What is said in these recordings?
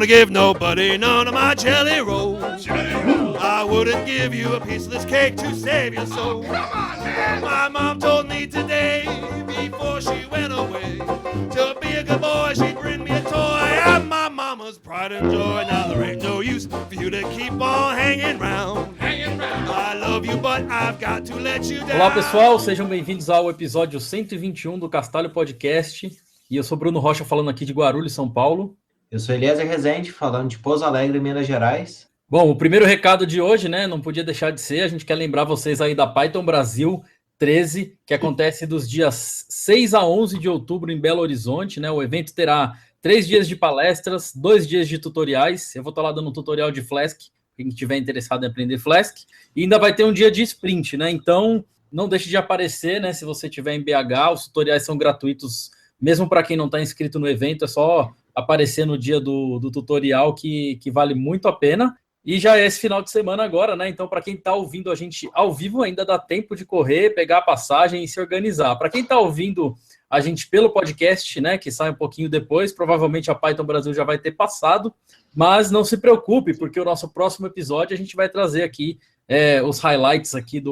gonna give nobody none of my jelly rolls. I wouldn't give you a piece of this cake to save your soul. My mom told me today, before she went away, to be a good boy, she'd bring me a toy. I'm my mama's pride and joy. Now there ain't no use for you to keep on hanging round. I love you, but I've got to let you down. Olá pessoal, sejam bem-vindos ao episódio 121 do Castalho Podcast. E eu sou Bruno Rocha falando aqui de Guarulhos, São Paulo. Eu sou Eliezer Rezende, falando de Pouso Alegre, Minas Gerais. Bom, o primeiro recado de hoje, né, não podia deixar de ser, a gente quer lembrar vocês aí da Python Brasil 13, que acontece dos dias 6 a 11 de outubro em Belo Horizonte, né, o evento terá 3 dias de palestras, 2 dias de tutoriais, eu vou estar lá dando um tutorial de Flask, quem estiver interessado em aprender Flask, e ainda vai ter um dia de sprint, né, então não deixe de aparecer, né, se você estiver em BH, os tutoriais são gratuitos, mesmo para quem não está inscrito no evento, é só aparecer no dia do tutorial que vale muito a pena. E já é esse final de semana agora, né? Então, para quem está ouvindo a gente ao vivo, ainda dá tempo de correr, pegar a passagem e se organizar. Para quem está ouvindo a gente pelo podcast, né? Que sai um pouquinho depois, provavelmente a Python Brasil já vai ter passado. Mas não se preocupe, porque o nosso próximo episódio a gente vai trazer aqui os highlights aqui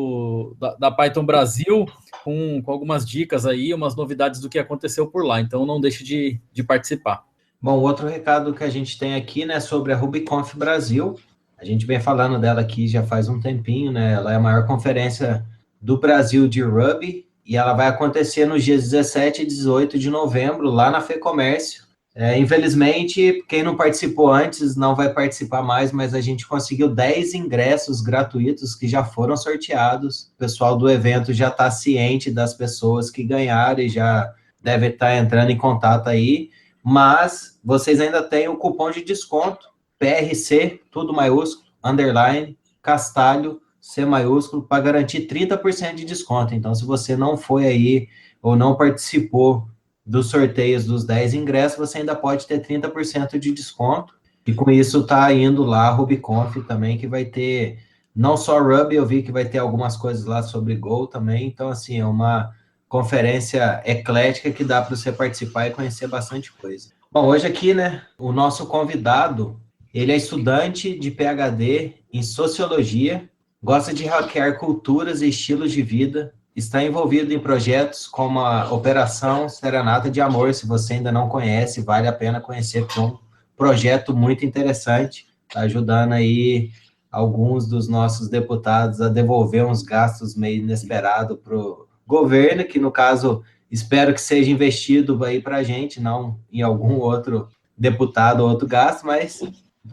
da Python Brasil, com algumas dicas aí, umas novidades do que aconteceu por lá. Então, não deixe de participar. Bom, outro recado que a gente tem aqui, né, sobre a RubyConf Brasil. A gente vem falando dela aqui já faz um tempinho, né? Ela é a maior conferência do Brasil de Ruby e ela vai acontecer nos dias 17 e 18 de novembro, lá na FEComércio. Infelizmente, quem não participou antes não vai participar mais, mas a gente conseguiu 10 ingressos gratuitos que já foram sorteados. O pessoal do evento já está ciente das pessoas que ganharam e já deve estar entrando em contato aí. Mas vocês ainda têm o cupom de desconto, PRC, tudo maiúsculo, underline, Castalho, C maiúsculo, para garantir 30% de desconto. Então, se você não foi aí ou não participou dos sorteios dos 10 ingressos, você ainda pode ter 30% de desconto. E com isso está indo lá a RubyConf também, que vai ter não só Ruby, eu vi que vai ter algumas coisas lá sobre Go também. Então, assim, é uma conferência eclética que dá para você participar e conhecer bastante coisa. Bom, hoje aqui, né, o nosso convidado, ele é estudante de PhD em Sociologia, gosta de hackear culturas e estilos de vida, está envolvido em projetos como a Operação Serenata de Amor. Se você ainda não conhece, vale a pena conhecer, porque é um projeto muito interessante, está ajudando aí alguns dos nossos deputados a devolver uns gastos meio inesperados para o governo, que no caso, espero que seja investido aí para a gente, não em algum outro deputado ou outro gasto, mas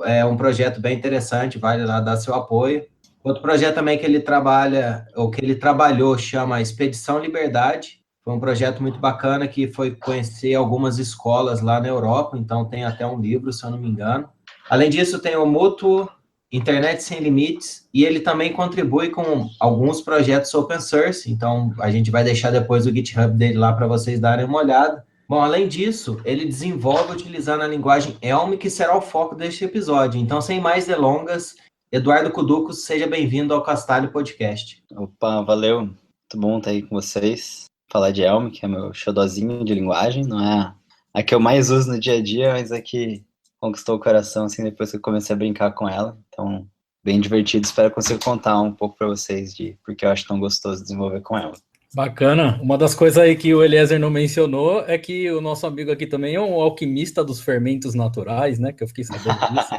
é um projeto bem interessante, vale lá dar seu apoio. Outro projeto também que ele trabalha, ou que ele trabalhou, chama Expedição Liberdade, foi um projeto muito bacana que foi conhecer algumas escolas lá na Europa, então tem até um livro, se eu não me engano. Além disso, tem o Mútuo, Internet Sem Limites, e ele também contribui com alguns projetos open source, então a gente vai deixar depois o GitHub dele lá para vocês darem uma olhada. Bom, além disso, ele desenvolve utilizando a linguagem Elm, que será o foco deste episódio. Então, sem mais delongas, Eduardo Kuducos, seja bem-vindo ao Castalho Podcast. Opa, valeu, muito bom estar aí com vocês. Falar de Elm, que é meu xodozinho de linguagem, não é a que eu mais uso no dia a dia, mas é que conquistou o coração, assim, depois que eu comecei a brincar com ela. Então, bem divertido. Espero conseguir contar um pouco para vocês de porque eu acho tão gostoso desenvolver com ela. Bacana. Uma das coisas aí que o Eliezer não mencionou é que o nosso amigo aqui também é um alquimista dos fermentos naturais, né? Que eu fiquei sabendo disso.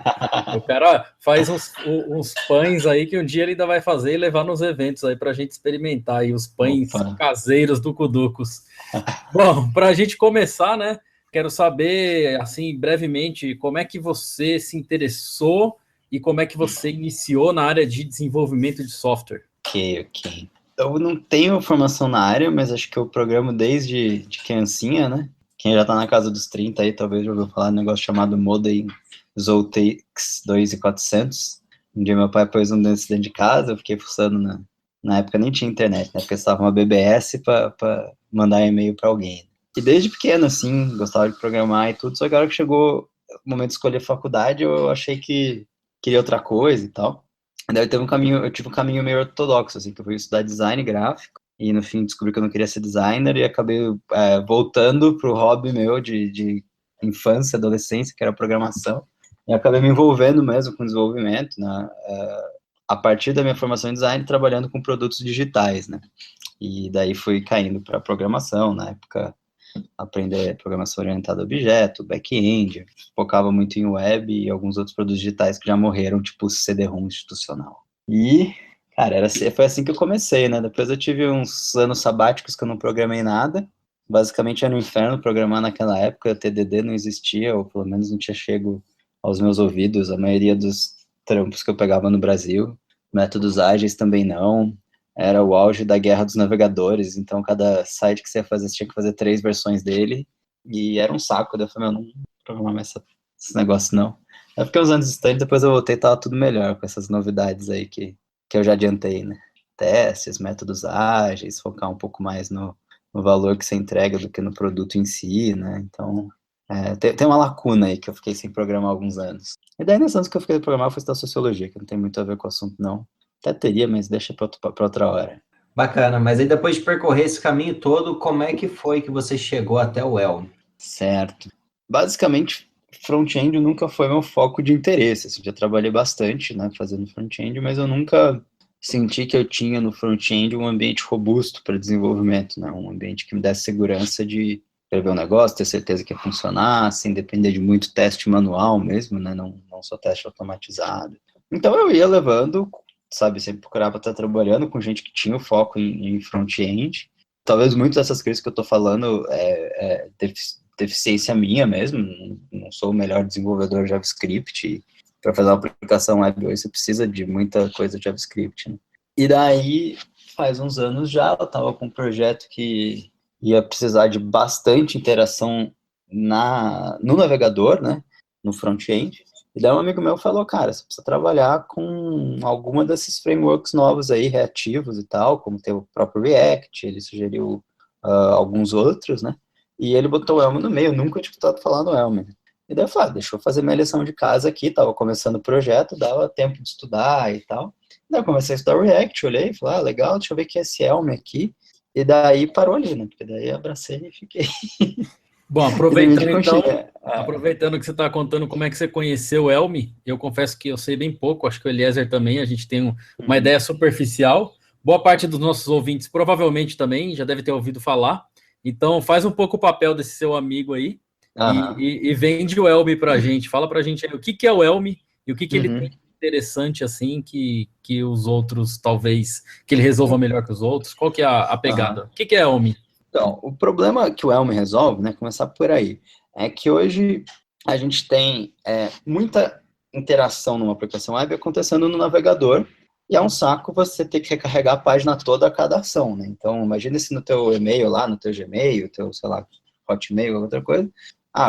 O cara faz uns pães aí que um dia ele ainda vai fazer e levar nos eventos aí pra gente experimentar aí os pães caseiros do Kuducos. Bom, pra gente começar, né? Quero saber, assim, brevemente, como é que você se interessou e como é que você iniciou na área de desenvolvimento de software? Ok. Eu não tenho formação na área, mas acho que eu programo desde criancinha, né? Quem já tá na casa dos 30 aí, talvez já ouviu falar de um negócio chamado Modem Zotex 2400. Um dia meu pai pôs um desses dentro de casa, eu fiquei fuçando na época nem tinha internet, na época estava uma BBS para mandar e-mail para alguém. E desde pequeno, assim, gostava de programar e tudo, só que a hora que chegou o momento de escolher faculdade, eu achei que queria outra coisa e tal. Daí eu tive um caminho meio ortodoxo, assim, que eu fui estudar design gráfico, e no fim descobri que eu não queria ser designer, e acabei voltando pro hobby meu de infância, adolescência, que era programação. E acabei me envolvendo mesmo com desenvolvimento, né? A partir da minha formação em design, trabalhando com produtos digitais, né? E daí fui caindo para programação, na época, aprender programação orientada a objeto, back-end, focava muito em web e alguns outros produtos digitais que já morreram, tipo CD-ROM institucional. E, cara, foi assim que eu comecei, né? Depois eu tive uns anos sabáticos que eu não programei nada. Basicamente era um inferno programar naquela época, TDD não existia, ou pelo menos não tinha chego aos meus ouvidos, a maioria dos trampos que eu pegava no Brasil, métodos ágeis também não, era o auge da guerra dos navegadores, então cada site que você ia fazer, você tinha que fazer 3 versões dele, e era um saco, daí eu falei, não vou programar mais esse negócio não. Aí fiquei uns anos distante, depois eu voltei e tava tudo melhor com essas novidades aí que eu já adiantei, né? Testes, métodos ágeis, focar um pouco mais no valor que você entrega do que no produto em si, né? Então, tem uma lacuna aí que eu fiquei sem programar há alguns anos. E daí, nesses anos que eu fiquei sem programar, eu fui estudar sociologia, que não tem muito a ver com o assunto, não. Até teria, mas deixa para outra hora. Bacana, mas aí depois de percorrer esse caminho todo, como é que foi que você chegou até o Elm? Certo. Basicamente, front-end nunca foi meu foco de interesse. Assim, já trabalhei bastante, né, fazendo front-end, mas eu nunca senti que eu tinha no front-end um ambiente robusto para desenvolvimento, né, um ambiente que me desse segurança de escrever um negócio, ter certeza que ia funcionar, sem depender de muito teste manual mesmo, né, não só teste automatizado. Então eu ia levando, sabe, sempre procurava estar trabalhando com gente que tinha o foco em front-end. Talvez muitas dessas coisas que eu estou falando deficiência minha mesmo, não sou o melhor desenvolvedor de JavaScript, para fazer uma aplicação web hoje você precisa de muita coisa de JavaScript, né? E daí, faz uns anos já, eu estava com um projeto que ia precisar de bastante interação no navegador, né, no front-end, e daí um amigo meu falou, cara, você precisa trabalhar com alguma desses frameworks novos aí, reativos e tal, como tem o próprio React, ele sugeriu alguns outros, né, e ele botou o Elm no meio, eu nunca tinha escutado falar no Elm. E daí eu falei, deixa eu fazer minha lição de casa aqui, tava começando o projeto, dava tempo de estudar e tal. Daí eu comecei a estudar React, olhei e falei, legal, deixa eu ver o que é esse Elm aqui. E daí parou ali, né, porque daí abracei e fiquei. Bom, aproveitando que você está contando como é que você conheceu o Elm, eu confesso que eu sei bem pouco, acho que o Eliezer também, a gente tem uma ideia superficial. Boa parte dos nossos ouvintes provavelmente também já deve ter ouvido falar. Então faz um pouco o papel desse seu amigo aí e vende o Elm para a gente. Fala para a gente aí o que é o Elm e o que ele tem de interessante assim que os outros talvez, que ele resolva melhor que os outros. Qual que é a pegada? O que é Elm? Então, o problema que o Elm resolve, né, começar por aí, é que hoje a gente tem muita interação numa aplicação web acontecendo no navegador, e é um saco você ter que recarregar a página toda a cada ação, né? Então, imagina se no teu e-mail lá, no teu Gmail, teu, sei lá, Hotmail, outra coisa,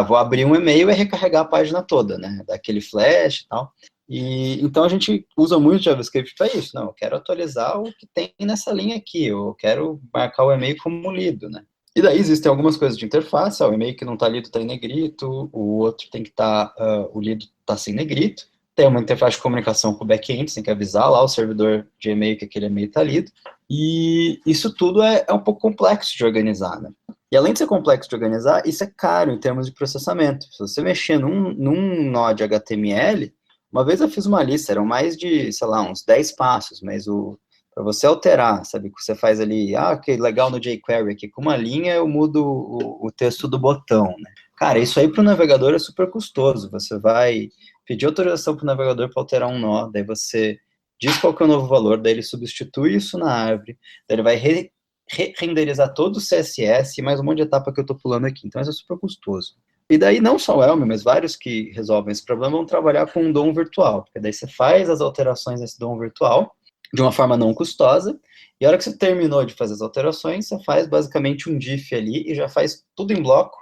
vou abrir um e-mail e recarregar a página toda, né, daquele flash e tal. E então a gente usa muito JavaScript para isso. Não, eu quero atualizar o que tem nessa linha aqui, eu quero marcar o e-mail como lido, né? E daí existem algumas coisas de interface, o e-mail que não está lido está em negrito, o outro tem que estar, o lido está sem negrito. Tem uma interface de comunicação com o back-end, você tem que avisar lá o servidor de e-mail que aquele e-mail está lido. E isso tudo é um pouco complexo de organizar, né? E além de ser complexo de organizar, isso é caro em termos de processamento. Se você mexer num nó de HTML, uma vez eu fiz uma lista, eram mais de, sei lá, uns 10 passos, mas para você alterar, sabe, que você faz ali, que legal no jQuery aqui, com uma linha eu mudo o texto do botão, né? Cara, isso aí para o navegador é super custoso, você vai pedir autorização para o navegador para alterar um nó, daí você diz qual que é o novo valor, daí ele substitui isso na árvore, daí ele vai renderizar todo o CSS e mais um monte de etapa que eu estou pulando aqui, então isso é super custoso. E daí não só o Elm, mas vários que resolvem esse problema vão trabalhar com um DOM virtual, porque daí você faz as alterações nesse DOM virtual de uma forma não custosa, e a hora que você terminou de fazer as alterações, você faz basicamente um diff ali e já faz tudo em bloco,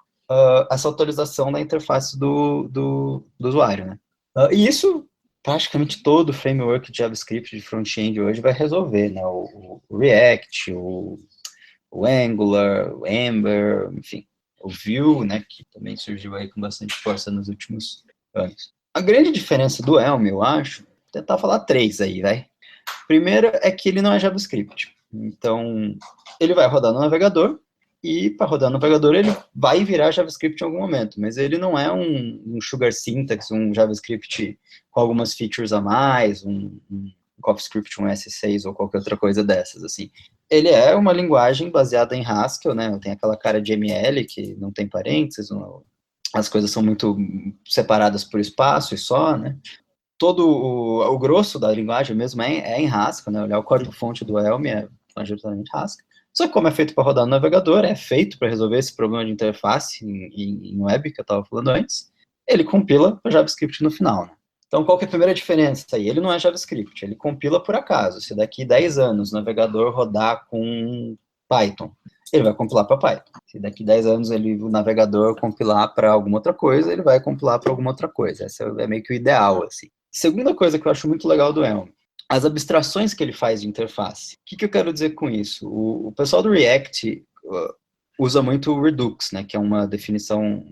essa atualização da interface do usuário, né? E isso, praticamente todo framework de JavaScript de front-end hoje vai resolver, né? O React, o Angular, o Ember, enfim, o Vue, né, que também surgiu aí com bastante força nos últimos anos. A grande diferença do Elm, eu acho, vou tentar falar 3 aí, vai. Primeiro é que ele não é JavaScript. Então, ele vai rodar no navegador, e para rodar no navegador ele vai virar JavaScript em algum momento, mas ele não é um sugar syntax, um JavaScript com algumas features a mais, um CoffeeScript, um S6 ou qualquer outra coisa dessas, assim. Ele é uma linguagem baseada em Haskell, né, tem aquela cara de ML que não tem parênteses, as coisas são muito separadas por espaço e só, né. Todo o grosso da linguagem mesmo é em Haskell, né, olhar o código-fonte do Elm é majoritariamente Haskell. Só que como é feito para rodar no navegador, é feito para resolver esse problema de interface em web que eu estava falando antes, ele compila para JavaScript no final, né. Então, qual que é a primeira diferença aí? Ele não é JavaScript, ele compila por acaso. Se daqui 10 anos o navegador rodar com Python, ele vai compilar para Python. Se daqui 10 anos o navegador compilar para alguma outra coisa, ele vai compilar para alguma outra coisa. Esse é meio que o ideal, assim. Segunda coisa que eu acho muito legal do Elm, as abstrações que ele faz de interface. O que eu quero dizer com isso? O pessoal do React usa muito o Redux, né, que é uma definição,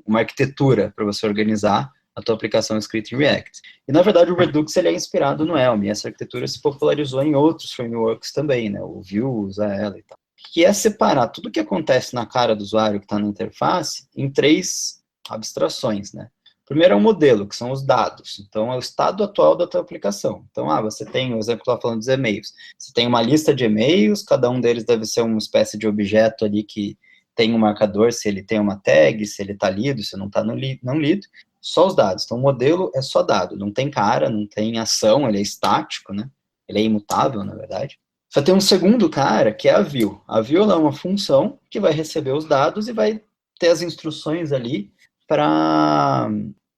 uma arquitetura para você organizar a tua aplicação escrita em React. E, na verdade, o Redux ele é inspirado no Elm, e essa arquitetura se popularizou em outros frameworks também, né, o Vue usa ela e tal. Que é separar tudo que acontece na cara do usuário que está na interface em 3 abstrações, né. Primeiro é o modelo, que são os dados. Então, é o estado atual da tua aplicação. Então, você tem, o exemplo que eu estava falando dos e-mails. Você tem uma lista de e-mails, cada um deles deve ser uma espécie de objeto ali que tem um marcador, se ele tem uma tag, se ele está lido, se não está não lido. Só os dados. Então, o modelo é só dado. Não tem cara, não tem ação, ele é estático, né? Ele é imutável, na verdade. Só tem um segundo cara, que é a view. A view é uma função que vai receber os dados e vai ter as instruções ali para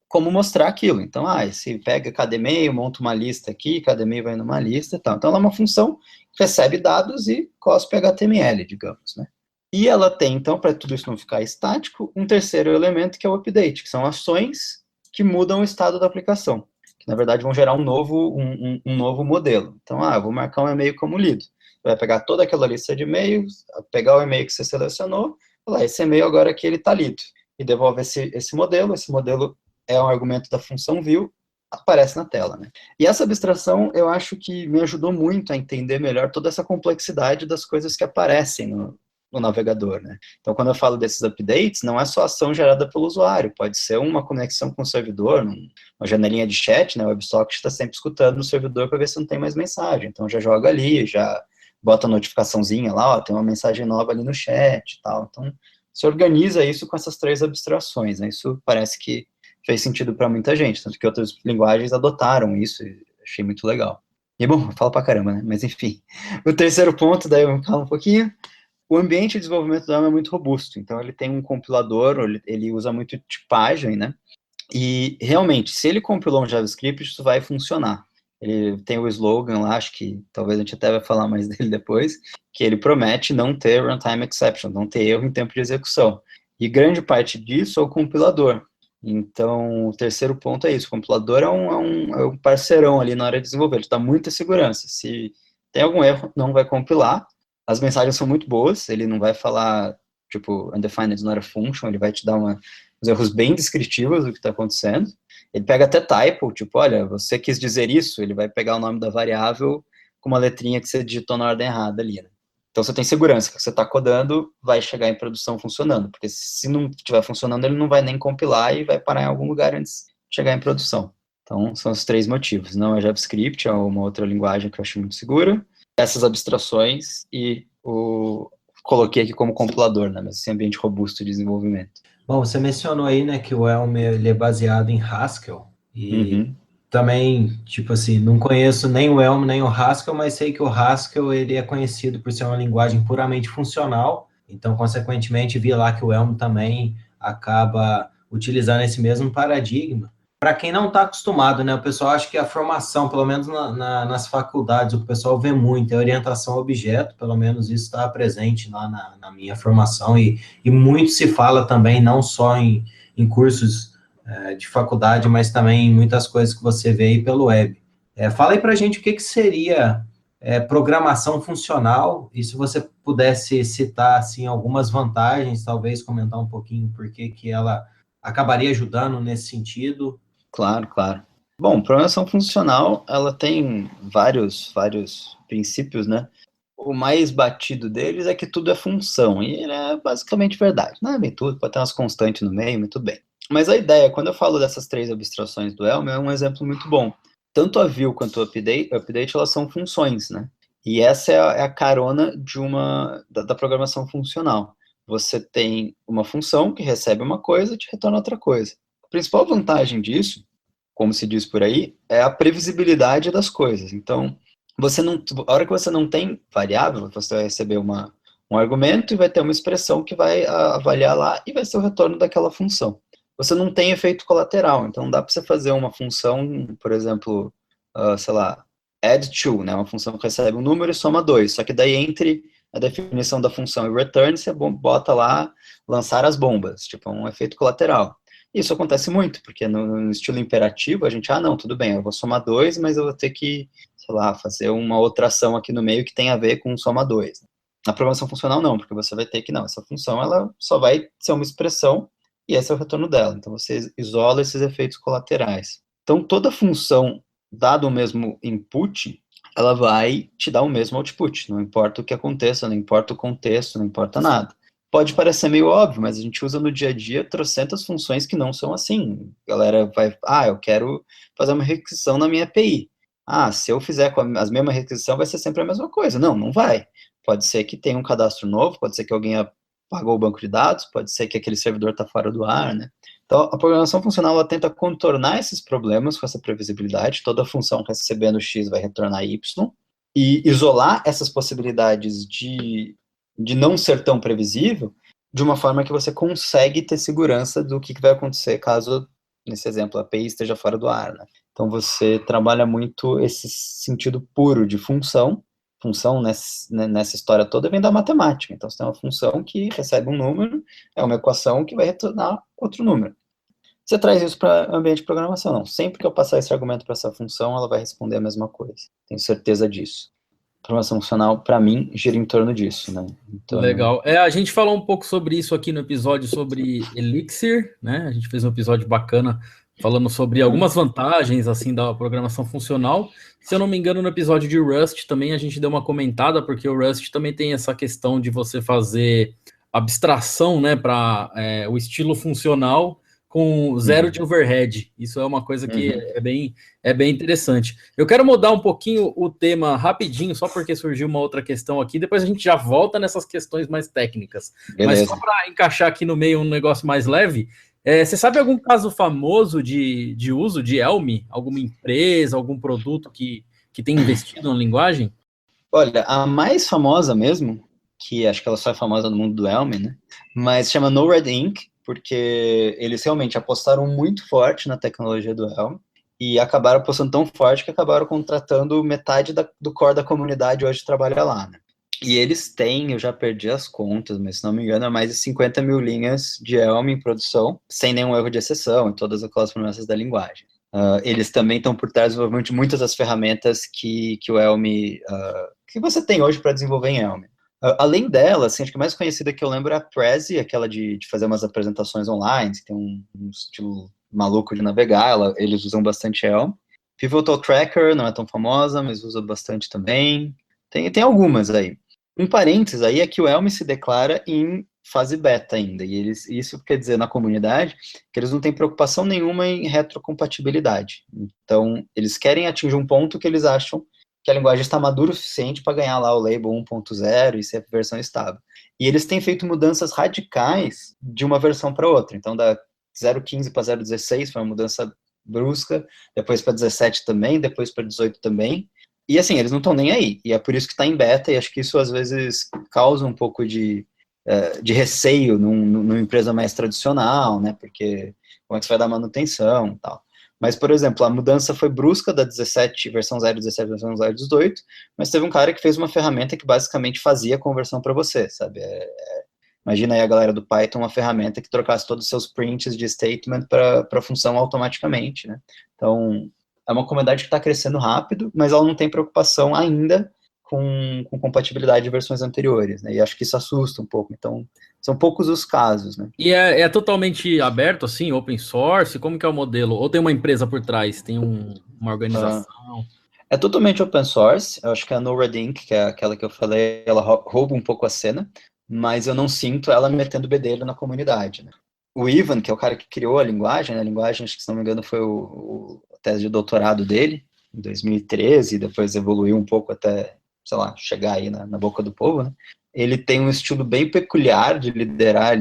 como mostrar aquilo. Então, se pega cada e-mail, monta uma lista aqui, cada e-mail vai numa lista e tal. Então, ela é uma função que recebe dados e cospe HTML, digamos, né? E ela tem, então, para tudo isso não ficar estático, um terceiro elemento que é o update, que são ações que mudam o estado da aplicação, que, na verdade, vão gerar um novo modelo. Então, eu vou marcar um e-mail como lido. Vai pegar toda aquela lista de e-mails, pegar o e-mail que você selecionou, falar, esse e-mail agora aqui ele está lido. E devolve esse modelo é um argumento da função view, aparece na tela, né? E essa abstração, eu acho que me ajudou muito a entender melhor toda essa complexidade das coisas que aparecem no navegador, né? Então, quando eu falo desses updates, não é só ação gerada pelo usuário, pode ser uma conexão com o servidor, uma janelinha de chat, né? O WebSocket está sempre escutando no servidor para ver se não tem mais mensagem, então já joga ali, já bota a notificaçãozinha lá, tem uma mensagem nova ali no chat e tal. Então, se organiza isso com essas 3 abstrações, né? Isso parece que fez sentido para muita gente, tanto que outras linguagens adotaram isso, e achei muito legal. E, bom, eu falo pra caramba, né? Mas, enfim. O terceiro ponto, daí eu me calo um pouquinho. O ambiente de desenvolvimento do Elm é muito robusto, então ele tem um compilador, ele usa muito tipagem, né? E, realmente, se ele compilou um JavaScript, isso vai funcionar. Ele tem o slogan lá, acho que talvez a gente até vai falar mais dele depois, que ele promete não ter runtime exception, não ter erro em tempo de execução. E grande parte disso é o compilador. Então, o terceiro ponto é isso, o compilador é um parceirão ali na hora de desenvolver, ele dá muita segurança. Se tem algum erro, não vai compilar. As mensagens são muito boas, ele não vai falar, tipo, undefined is not a function, ele vai te dar uns erros bem descritivos do que está acontecendo. Ele pega até typo, tipo, olha, você quis dizer isso, ele vai pegar o nome da variável com uma letrinha que você digitou na ordem errada ali, né? Então, você tem segurança que você está codando, vai chegar em produção funcionando, porque se não estiver funcionando, ele não vai nem compilar e vai parar em algum lugar antes de chegar em produção. Então, são os 3 motivos. Não é JavaScript, é uma outra linguagem que eu acho muito segura, essas abstrações e coloquei aqui como compilador, né, mas esse ambiente robusto de desenvolvimento. Bom, você mencionou aí, né, que o Elm ele é baseado em Haskell, e também, tipo assim, não conheço nem o Elm nem o Haskell, mas sei que o Haskell ele é conhecido por ser uma linguagem puramente funcional, então, consequentemente, vi lá que o Elm também acaba utilizando esse mesmo paradigma. Para quem não está acostumado, né, o pessoal acha que a formação, pelo menos nas faculdades, o pessoal vê muito, é orientação a objeto, pelo menos isso está presente lá na minha formação, e muito se fala também, não só em cursos de faculdade, mas também em muitas coisas que você vê aí pelo web. Fala aí para a gente o que seria programação funcional, e se você pudesse citar, assim, algumas vantagens, talvez comentar um pouquinho por que ela acabaria ajudando nesse sentido. Claro, claro. Bom, programação funcional, ela tem vários princípios, né? o mais batido deles é que tudo é função, e é basicamente verdade. Não é bem tudo, pode ter umas constantes no meio, mas tudo bem. Mas a ideia, quando eu falo dessas 3 abstrações do Elm, é um exemplo muito bom. Tanto a view quanto o update elas são funções, né? E essa é a carona da programação funcional. Você tem uma função que recebe uma coisa e te retorna outra coisa. A principal vantagem disso, como se diz por aí, é a previsibilidade das coisas. Então, a hora que você não tem variável, você vai receber um argumento e vai ter uma expressão que vai avaliar lá e vai ser o retorno daquela função. Você não tem efeito colateral, então dá para você fazer uma função, por exemplo, sei lá, add to, né, uma função que recebe um número e soma 2, só que daí entre a definição da função e return, você bota lá lançar as bombas, tipo um efeito colateral. Isso acontece muito, porque no estilo imperativo a gente, não, tudo bem, eu vou somar 2, mas eu vou ter que, sei lá, fazer uma outra ação aqui no meio que tem a ver com soma 2. Na programação funcional não, porque você vai ter que, não, essa função ela só vai ser uma expressão e esse é o retorno dela. Então você isola esses efeitos colaterais. Então toda função, dado o mesmo input, ela vai te dar o mesmo output, não importa o que aconteça, não importa o contexto, não importa nada. Pode parecer meio óbvio, mas a gente usa no dia a dia trocentas funções que não são assim. A galera vai, eu quero fazer uma requisição na minha API. Se eu fizer com as mesmas requisições, vai ser sempre a mesma coisa. Não, não vai. Pode ser que tenha um cadastro novo, pode ser que alguém apagou o banco de dados, pode ser que aquele servidor está fora do ar, né? Então, a programação funcional, ela tenta contornar esses problemas com essa previsibilidade, toda função recebendo X vai retornar Y, e isolar essas possibilidades de não ser tão previsível, de uma forma que você consegue ter segurança do que vai acontecer caso, nesse exemplo, a API esteja fora do ar, né? Então, você trabalha muito esse sentido puro de função nessa história toda vem da matemática. Então, você tem uma função que recebe um número, é uma equação que vai retornar outro número. Você traz isso para ambiente de programação, não. Sempre que eu passar esse argumento para essa função, ela vai responder a mesma coisa. Tenho certeza disso. A programação funcional, para mim, gira em torno disso, né? Então, legal. A gente falou um pouco sobre isso aqui no episódio sobre Elixir, né? A gente fez um episódio bacana falando sobre algumas vantagens, assim, da programação funcional. Se eu não me engano, no episódio de Rust também a gente deu uma comentada, porque o Rust também tem essa questão de você fazer abstração, né, para o estilo funcional com zero de overhead. Isso é uma coisa que é bem interessante. Eu quero mudar um pouquinho o tema rapidinho, só porque surgiu uma outra questão aqui, depois a gente já volta nessas questões mais técnicas. Beleza. Mas só para encaixar aqui no meio um negócio mais leve, você sabe algum caso famoso de uso de Elm? Alguma empresa, algum produto que tem investido na linguagem? Olha, a mais famosa mesmo, que acho que ela só é famosa no mundo do Elm, né? Mas se chama NoRed Inc., porque eles realmente apostaram muito forte na tecnologia do Elm e acabaram apostando tão forte que acabaram contratando metade do core da comunidade hoje trabalha lá, né? E eles têm, eu já perdi as contas, mas se não me engano, é mais de 50 mil linhas de Elm em produção, sem nenhum erro de exceção, e todas aquelas promessas da linguagem. Eles também estão por trás de muitas das ferramentas que o Elm, que você tem hoje para desenvolver em Elm. Além dela, assim, acho que a mais conhecida que eu lembro é a Prezi, aquela de fazer umas apresentações online, que tem um estilo maluco de navegar, eles usam bastante Elm. Pivotal Tracker não é tão famosa, mas usa bastante também. Tem algumas aí. Um parênteses aí é que o Elm se declara em fase beta ainda, e isso quer dizer na comunidade que eles não têm preocupação nenhuma em retrocompatibilidade. Então, eles querem atingir um ponto que eles acham que a linguagem está madura o suficiente para ganhar lá o label 1.0 e ser a versão estável. E eles têm feito mudanças radicais de uma versão para outra. Então, da 0.15 para 0.16 foi uma mudança brusca, depois para 17 também, depois para 18 também. E assim, eles não estão nem aí. E é por isso que está em beta, e acho que isso às vezes causa um pouco de receio numa empresa mais tradicional, né? Porque como é que você vai dar manutenção e tal. Mas, por exemplo, a mudança foi brusca da 17, versão 0.17, versão 0.18, mas teve um cara que fez uma ferramenta que basicamente fazia a conversão para você, sabe? Imagina aí a galera do Python, uma ferramenta que trocasse todos os seus prints de statement para função automaticamente, né? Então, é uma comunidade que está crescendo rápido, mas ela não tem preocupação ainda com compatibilidade de versões anteriores, né? E acho que isso assusta um pouco. Então, são poucos os casos, né? E é totalmente aberto, assim, open source? Como que é o modelo? Ou tem uma empresa por trás? Tem uma organização? É totalmente open source, eu acho que a NoRedInk, que é aquela que eu falei, ela rouba um pouco a cena, mas eu não sinto ela metendo bedelho na comunidade, né? O Ivan, que é o cara que criou a linguagem, né? A linguagem, acho que se não me engano, foi a tese de doutorado dele, em 2013, e depois evoluiu um pouco até, sei lá, chegar aí na boca do povo, né? Ele tem um estilo bem peculiar de liderar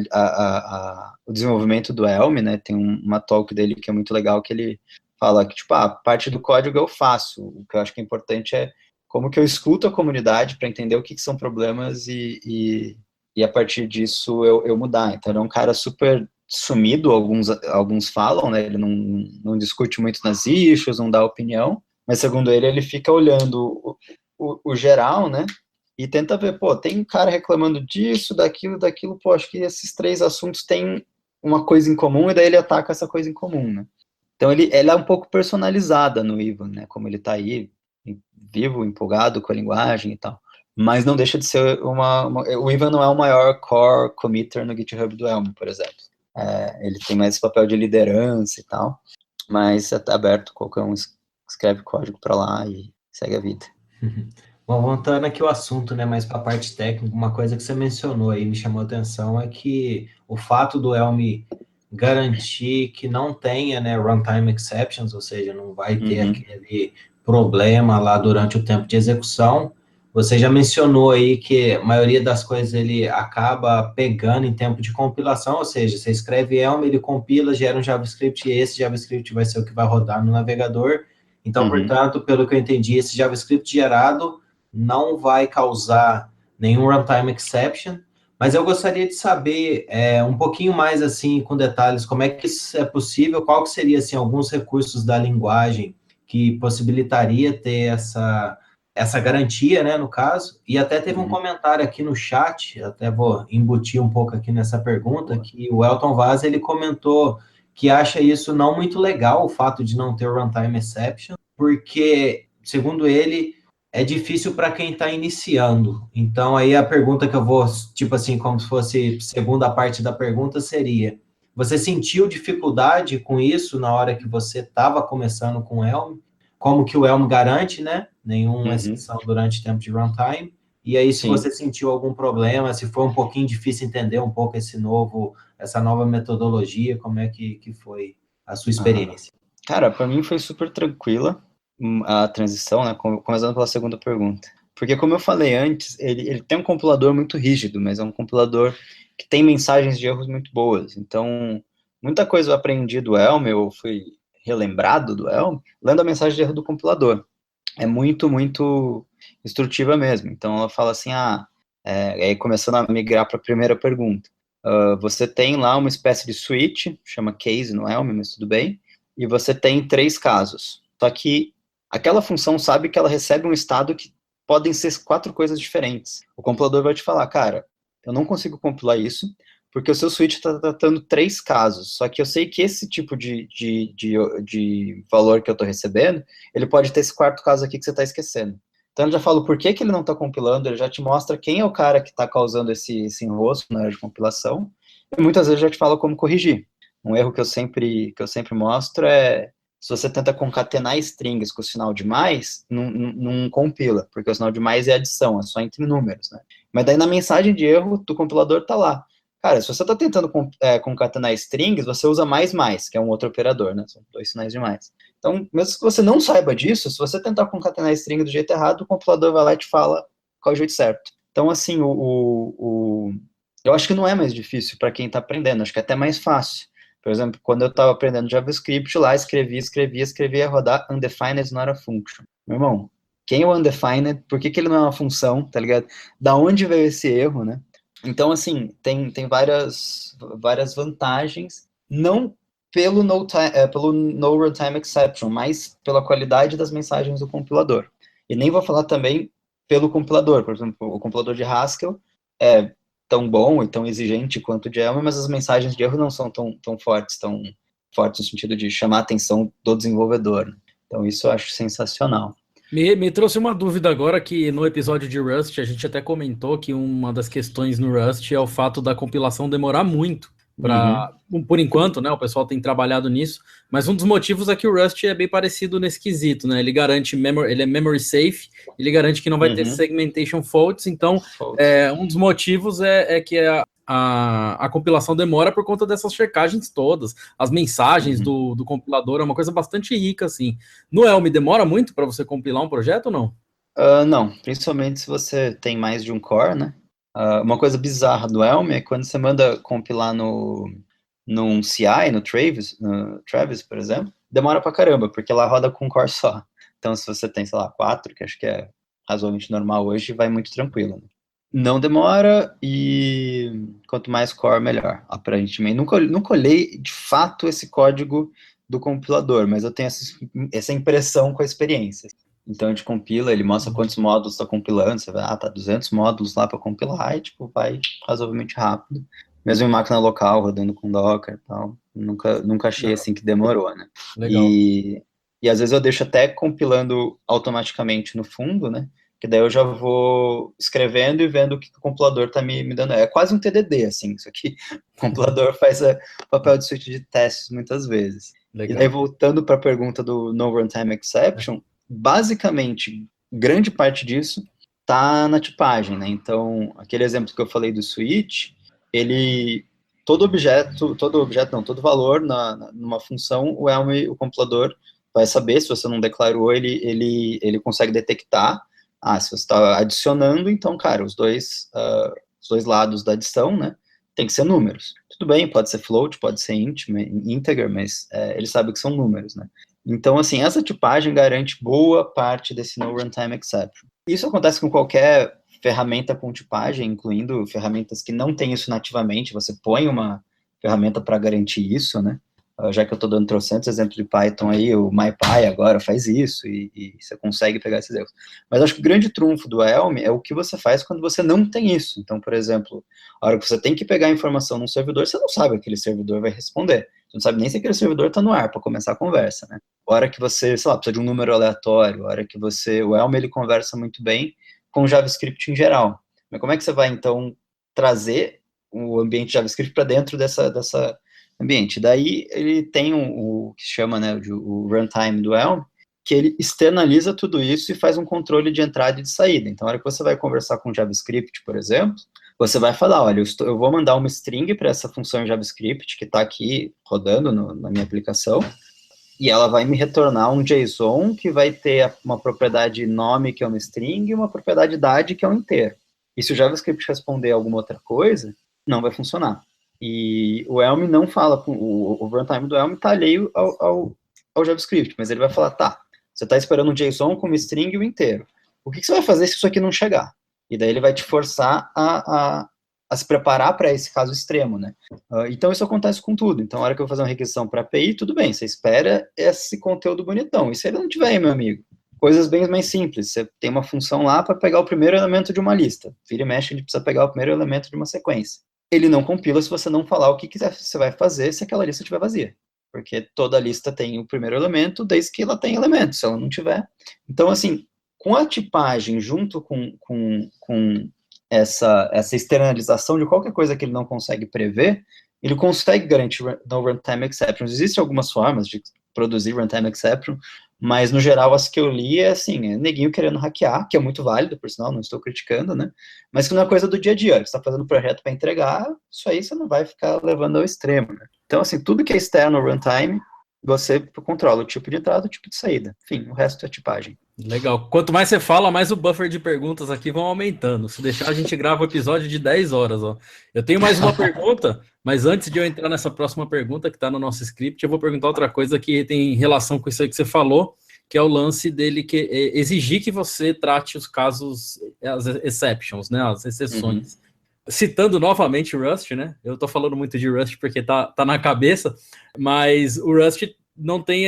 o desenvolvimento do Elm, né? Tem uma talk dele que é muito legal, que ele fala que, tipo, a parte do código eu faço, o que eu acho que é importante é como que eu escuto a comunidade para entender o que são problemas e a partir disso eu mudar. Então, ele é um cara super sumido, alguns falam, né? Ele não discute muito nas issues, não dá opinião, mas segundo ele fica olhando o geral, né? E tenta ver, pô, tem um cara reclamando disso, daquilo, pô, acho que esses 3 assuntos têm uma coisa em comum, e daí ele ataca essa coisa em comum, né? Então, ela é um pouco personalizada no Ivan, né? Como ele tá aí, vivo, empolgado com a linguagem e tal. Mas não deixa de ser o Ivan não é o maior core committer no GitHub do Elm, por exemplo. Ele tem mais esse papel de liderança e tal, mas é aberto, qualquer um escreve código para lá e segue a vida. Bom, voltando aqui ao assunto, né, mais para a parte técnica, uma coisa que você mencionou aí, me chamou a atenção, é que o fato do Elm garantir que não tenha, né, runtime exceptions, ou seja, não vai ter aquele problema lá durante o tempo de execução. Você já mencionou aí que a maioria das coisas ele acaba pegando em tempo de compilação, ou seja, você escreve Elm, ele compila, gera um JavaScript, e esse JavaScript vai ser o que vai rodar no navegador. Então, portanto, pelo que eu entendi, esse JavaScript gerado não vai causar nenhum runtime exception, mas eu gostaria de saber um pouquinho mais, assim, com detalhes, como é que isso é possível, qual que seria, assim, alguns recursos da linguagem que possibilitaria ter essa garantia, né, no caso, e até teve um comentário aqui no chat, até vou embutir um pouco aqui nessa pergunta, que o Elton Vaz, ele comentou que acha isso não muito legal, o fato de não ter runtime exception, porque, segundo ele, é difícil para quem está iniciando. Então, aí a pergunta que eu vou, tipo assim, como se fosse segunda parte da pergunta, seria: você sentiu dificuldade com isso na hora que você estava começando com o Elm? Como que o Elm garante, né? Nenhuma exceção durante o tempo de runtime. E aí, se você sentiu algum problema, se foi um pouquinho difícil entender um pouco essa nova metodologia, como é que foi a sua experiência? Cara, para mim foi super tranquila a transição, né? Começando pela segunda pergunta. Porque, como eu falei antes, ele tem um compilador muito rígido, mas é um compilador que tem mensagens de erros muito boas. Então, muita coisa eu aprendi do Elm, eu fui relembrado do Elm, lendo a mensagem de erro do compilador. É muito, muito instrutiva mesmo. Então, ela fala assim, aí começando a migrar para a primeira pergunta. Você tem lá uma espécie de switch, chama case no Elm, mas tudo bem, e você tem 3 casos. Só que aquela função sabe que ela recebe um estado que podem ser 4 coisas diferentes. O compilador vai te falar, cara, eu não consigo compilar isso, porque o seu switch está tratando 3 casos, só que eu sei que esse tipo de valor que eu estou recebendo, ele pode ter esse 4º caso aqui que você está esquecendo. Então, ele já fala por que ele não está compilando, ele já te mostra quem é o cara que está causando esse enrosco na hora de compilação, e muitas vezes já te fala como corrigir. Um erro que eu sempre mostro é, se você tenta concatenar strings com o sinal de mais, não compila, porque o sinal de mais é adição, é só entre números, né? Mas daí na mensagem de erro do compilador tá lá. Cara, se você está tentando concatenar strings, você usa mais, que é um outro operador, né? São 2 sinais de mais. Então, mesmo que você não saiba disso, se você tentar concatenar string do jeito errado, o compilador vai lá e te fala qual é o jeito certo. Então, assim, eu acho que não é mais difícil para quem está aprendendo, acho que é até mais fácil. Por exemplo, quando eu estava aprendendo JavaScript, lá escrevia, ia rodar undefined not a function. Meu irmão, quem é o undefined? Por que ele não é uma função, tá ligado? Da onde veio esse erro, né? Então, assim, tem várias vantagens, não pelo no runtime exception, mas pela qualidade das mensagens do compilador. E nem vou falar também pelo compilador, por exemplo, o compilador de Haskell é tão bom e tão exigente quanto o de Elm, mas as mensagens de erro não são tão fortes no sentido de chamar a atenção do desenvolvedor. Né? Então, isso eu acho sensacional. Me trouxe uma dúvida agora que no episódio de Rust a gente até comentou que uma das questões no Rust é o fato da compilação demorar muito. Por enquanto, né, o pessoal tem trabalhado nisso, mas um dos motivos é que o Rust é bem parecido nesse quesito, né, ele garante ele é memory safe, ele garante que não vai ter segmentation faults, então um dos motivos é que a compilação demora por conta dessas checagens todas, as mensagens do compilador, é uma coisa bastante rica, assim. No Elm, demora muito para você compilar um projeto ou não? Não, principalmente se você tem mais de um core, né? Uma coisa bizarra do Elm é quando você manda compilar num CI, no Travis, por exemplo, demora pra caramba, porque ela roda com um core só. Então, se você tem, sei lá, 4, que acho que é razoavelmente normal hoje, vai muito tranquilo, né? Não demora e quanto mais core, melhor, aparentemente. Nunca olhei, de fato, esse código do compilador, mas eu tenho essa impressão com a experiência. Então, a gente compila, ele mostra quantos módulos está compilando, você vai, tá 200 módulos lá para compilar, e, tipo, vai razoavelmente rápido. Mesmo em máquina local, rodando com Docker e tal, nunca achei, assim, que demorou, né? Legal. E às vezes eu deixo até compilando automaticamente no fundo, né? Que daí eu já vou escrevendo e vendo o que o compilador tá me dando. É quase um TDD, assim, isso aqui. O compilador faz o papel de suíte de testes muitas vezes. Legal. E daí, voltando para a pergunta do No Runtime Exception, basicamente, grande parte disso tá na tipagem, né? Então, aquele exemplo que eu falei do switch, todo valor numa função, o Elm, o compilador, vai saber, se você não declarou, ele consegue detectar. Se você está adicionando, então, cara, os dois lados da adição, né, tem que ser números. Tudo bem, pode ser float, pode ser integer, mas ele sabe que são números, né. Então, assim, essa tipagem garante boa parte desse no runtime exception. Isso acontece com qualquer ferramenta com tipagem, incluindo ferramentas que não têm isso nativamente, você põe uma ferramenta para garantir isso, né. Já que eu estou dando trocentos exemplos de Python aí, o MyPy agora faz isso, e você consegue pegar esses erros. Mas acho que o grande trunfo do Elm é o que você faz quando você não tem isso. Então, por exemplo, a hora que você tem que pegar a informação num servidor, você não sabe o que aquele servidor vai responder. Você não sabe nem se aquele servidor está no ar para começar a conversa, né? A hora que você, sei lá, precisa de um número aleatório, a hora que o Elm, ele conversa muito bem com o JavaScript em geral. Mas como é que você vai, então, trazer o ambiente JavaScript para dentro dessa ambiente? Daí ele tem o que se chama, né, o runtime do Elm, que ele externaliza tudo isso e faz um controle de entrada e de saída. Então, na hora que você vai conversar com JavaScript, por exemplo, você vai falar, olha, eu vou mandar uma string para essa função JavaScript que está aqui rodando na minha aplicação, e ela vai me retornar um JSON que vai ter uma propriedade nome, que é uma string, e uma propriedade idade, que é um inteiro. E se o JavaScript responder alguma outra coisa, não vai funcionar. E o Elm não fala, o runtime do Elm está alheio ao JavaScript, mas ele vai falar, tá, você está esperando um JSON com uma string e um inteiro. O que você vai fazer se isso aqui não chegar? E daí ele vai te forçar a se preparar para esse caso extremo, né? Então isso acontece com tudo. Então, na hora que eu vou fazer uma requisição para API, tudo bem, você espera esse conteúdo bonitão. E se ele não tiver aí, meu amigo? Coisas bem mais simples. Você tem uma função lá para pegar o primeiro elemento de uma lista. Vira e mexe, a gente precisa pegar o primeiro elemento de uma sequência. Ele não compila se você não falar o que você vai fazer se aquela lista estiver vazia. Porque toda lista tem o primeiro elemento, desde que ela tem elemento. Se ela não tiver... Então, assim, com a tipagem, junto com essa externalização de qualquer coisa que ele não consegue prever, ele consegue garantir no runtime exceptions. Existem algumas formas de produzir runtime exception, mas, no geral, as que eu li é assim, neguinho querendo hackear, que é muito válido, por sinal, não estou criticando, né? Mas que não é coisa do dia a dia. Você está fazendo um projeto para entregar, isso aí você não vai ficar levando ao extremo, né? Então, assim, tudo que é externo ao runtime, você controla o tipo de entrada, o tipo de saída. Enfim, o resto é tipagem. Legal. Quanto mais você fala, mais o buffer de perguntas aqui vão aumentando. Se deixar, a gente grava um episódio de 10 horas, ó. Eu tenho mais uma pergunta, mas antes de eu entrar nessa próxima pergunta que está no nosso script, eu vou perguntar outra coisa que tem relação com isso aí que você falou, que é o lance dele exigir que você trate os casos, as exceptions, né, as exceções. Citando novamente o Rust, né? Eu tô falando muito de Rust porque tá na cabeça, mas o Rust não tem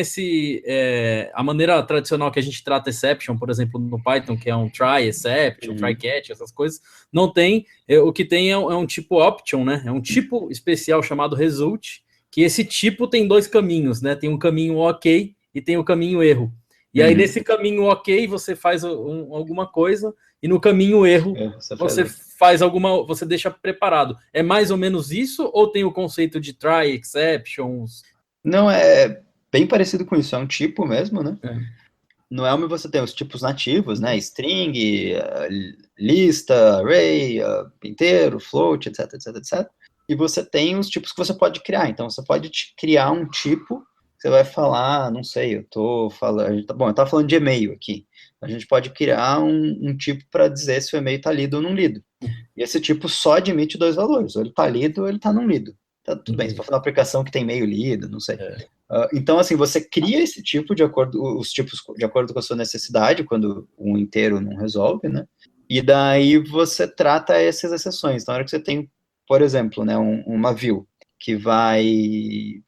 a maneira tradicional que a gente trata exception, por exemplo, no Python, que é um try exception, try catch, essas coisas, não tem. O que tem é um tipo option, né? É um tipo especial chamado result, que esse tipo tem dois caminhos, né? Tem um caminho ok e tem o caminho erro. E aí, nesse caminho ok, você faz alguma coisa e no caminho erro Você você deixa preparado. É mais ou menos isso, ou tem o conceito de try exceptions? Não, é bem parecido com isso, é um tipo mesmo, né? É. No Elm você tem os tipos nativos, né? String, lista, array, inteiro, float, etc, etc, etc. E você tem os tipos que você pode criar. Então, você pode criar um tipo, você vai falar, não sei, eu tô falando de e-mail aqui. A gente pode criar um tipo para dizer se o e-mail está lido ou não lido. E esse tipo só admite 2 valores, ou ele está lido ou ele está não lido. Tá, tudo bem, você pode fazer uma aplicação que tem e-mail lido, não sei. Então, assim, você cria esse tipo os tipos de acordo com a sua necessidade, quando um inteiro não resolve, né? E daí você trata essas exceções. Então, na hora que você tem, por exemplo, né, uma view, que vai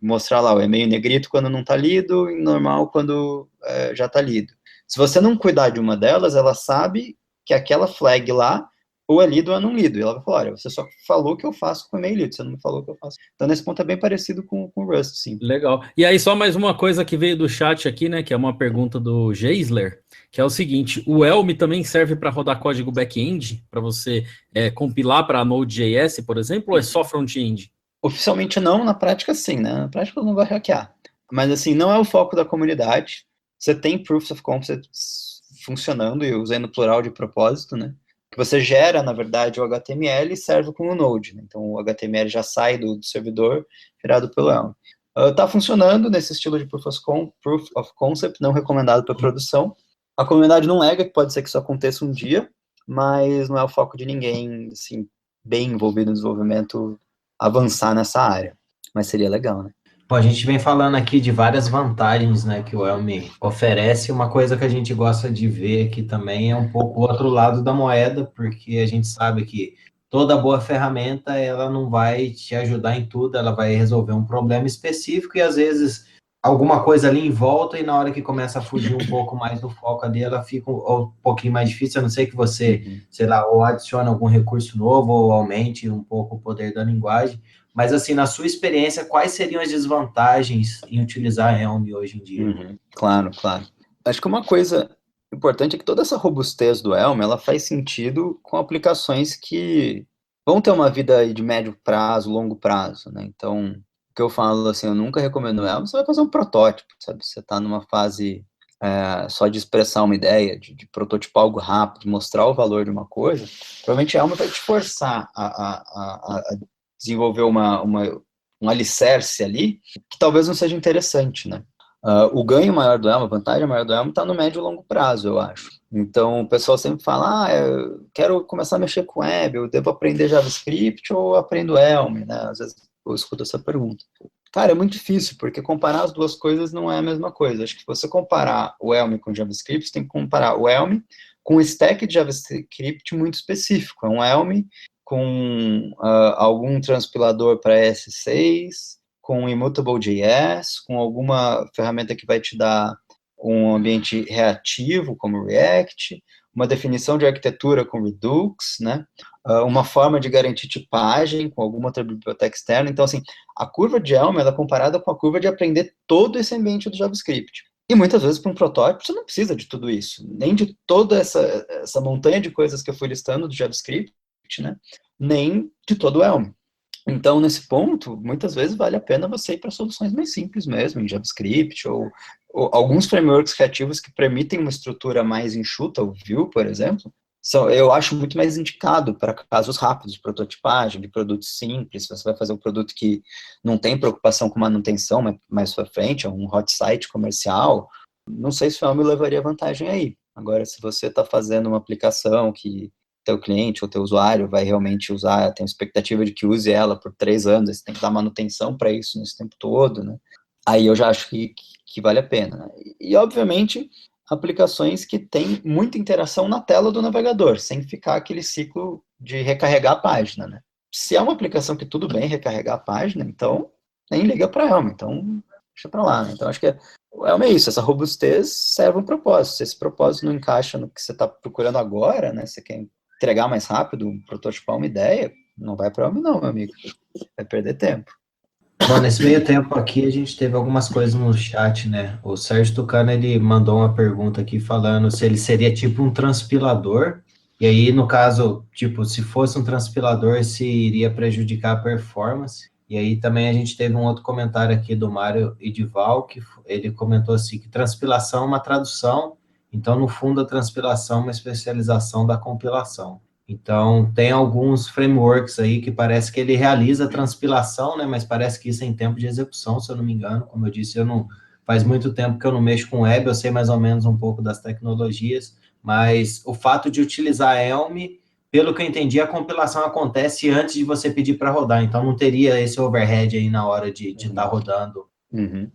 mostrar lá o e-mail negrito quando não está lido, e normal quando já está lido. Se você não cuidar de uma delas, ela sabe que aquela flag lá ou é lido ou é não lido. E ela vai falar, olha, você só falou que eu faço com e-mail lido, você não me falou que eu faço. Então, nesse ponto é bem parecido com o Rust, sim. Legal. E aí, só mais uma coisa que veio do chat aqui, né, que é uma pergunta do Geisler, que é o seguinte, o Elm também serve para rodar código back-end, para você compilar para Node.js, por exemplo, ou é só front-end? Oficialmente não, na prática sim, né? Na prática eu não gosto de hackear. Mas, assim, não é o foco da comunidade. Você tem Proofs of Concepts funcionando, e eu usei no plural de propósito, né? Que você gera, na verdade, o HTML e serve como Node, né? Então, o HTML já sai do servidor, gerado pelo Elm. Está funcionando nesse estilo de Proof of Concept, não recomendado para produção. A comunidade não nega que pode ser que isso aconteça um dia, mas não é o foco de ninguém, assim, bem envolvido no desenvolvimento, avançar nessa área. Mas seria legal, né? Bom, a gente vem falando aqui de várias vantagens, né, que o Elm oferece. Uma coisa que a gente gosta de ver aqui também é um pouco o outro lado da moeda, porque a gente sabe que toda boa ferramenta, ela não vai te ajudar em tudo, ela vai resolver um problema específico e, às vezes, alguma coisa ali em volta, e na hora que começa a fugir um pouco mais do foco ali, ela fica um pouquinho mais difícil, a não ser que você, sei lá, ou adicione algum recurso novo, ou aumente um pouco o poder da linguagem. Mas, assim, na sua experiência, quais seriam as desvantagens em utilizar Elm hoje em dia? Claro. Acho que uma coisa importante é que toda essa robustez do Elm, ela faz sentido com aplicações que vão ter uma vida aí de médio prazo, longo prazo, né? Então, o que eu falo, assim, eu nunca recomendo o Elm, você vai fazer um protótipo, sabe? Você está numa fase só de expressar uma ideia, de prototipar algo rápido, mostrar o valor de uma coisa, provavelmente Elm vai te forçar a desenvolver um alicerce ali, que talvez não seja interessante, né? O ganho maior do Elm, a vantagem maior do Elm está no médio e longo prazo, eu acho. Então, o pessoal sempre fala, eu quero começar a mexer com web, eu devo aprender JavaScript ou aprendo Elm, né? Às vezes eu escuto essa pergunta. Cara, é muito difícil, porque comparar as duas coisas não é a mesma coisa. Acho que se você comparar o Elm com o JavaScript, você tem que comparar o Elm com um stack de JavaScript muito específico. É um Elm com algum transpilador para S6, com Immutable.js, com alguma ferramenta que vai te dar um ambiente reativo, como React, uma definição de arquitetura com Redux, né? Uma forma de garantir tipagem com alguma outra biblioteca externa. Então, assim, a curva de Elm ela é comparada com a curva de aprender todo esse ambiente do JavaScript. E muitas vezes, para um protótipo, você não precisa de tudo isso, nem de toda essa montanha de coisas que eu fui listando do JavaScript, né? Nem de todo o Elm. Então, nesse ponto, muitas vezes vale a pena você ir para soluções mais simples mesmo, em JavaScript, ou alguns frameworks reativos que permitem uma estrutura mais enxuta, o Vue, por exemplo, eu acho muito mais indicado para casos rápidos de prototipagem, de produtos simples. Você vai fazer um produto que não tem preocupação com manutenção mais para frente, é um hot site comercial, não sei se o Elm levaria vantagem aí. Agora, se você está fazendo uma aplicação que teu cliente ou teu usuário vai realmente usar, tem a expectativa de que use ela por 3 anos, você tem que dar manutenção para isso nesse tempo todo, né? Aí eu já acho que vale a pena, né? E, obviamente, aplicações que têm muita interação na tela do navegador, sem ficar aquele ciclo de recarregar a página, né? Se é uma aplicação que tudo bem recarregar a página, então nem liga para Elm, então deixa para lá, né? Então acho que o Elm é isso, essa robustez serve um propósito. Se esse propósito não encaixa no que você está procurando agora, né? Você quer entregar mais rápido, prototipar uma ideia, não vai para Elm não, meu amigo. Vai perder tempo. Bom, nesse meio tempo aqui, a gente teve algumas coisas no chat, né? O Sérgio Tucano, ele mandou uma pergunta aqui falando se ele seria tipo um transpilador E aí, no caso, tipo, se fosse um transpilador, se iria prejudicar a performance. E aí também a gente teve um outro comentário aqui do Mário Edival, que ele comentou assim, que transpilação é uma tradução, então, no fundo, a transpilação é uma especialização da compilação. Então, tem alguns frameworks aí que parece que ele realiza a transpilação, né, mas parece que isso é em tempo de execução, se eu não me engano. Como eu disse, faz muito tempo que eu não mexo com web, eu sei mais ou menos um pouco das tecnologias, mas o fato de utilizar Elm, pelo que eu entendi, a compilação acontece antes de você pedir para rodar, então não teria esse overhead aí na hora de estar rodando. Uhum.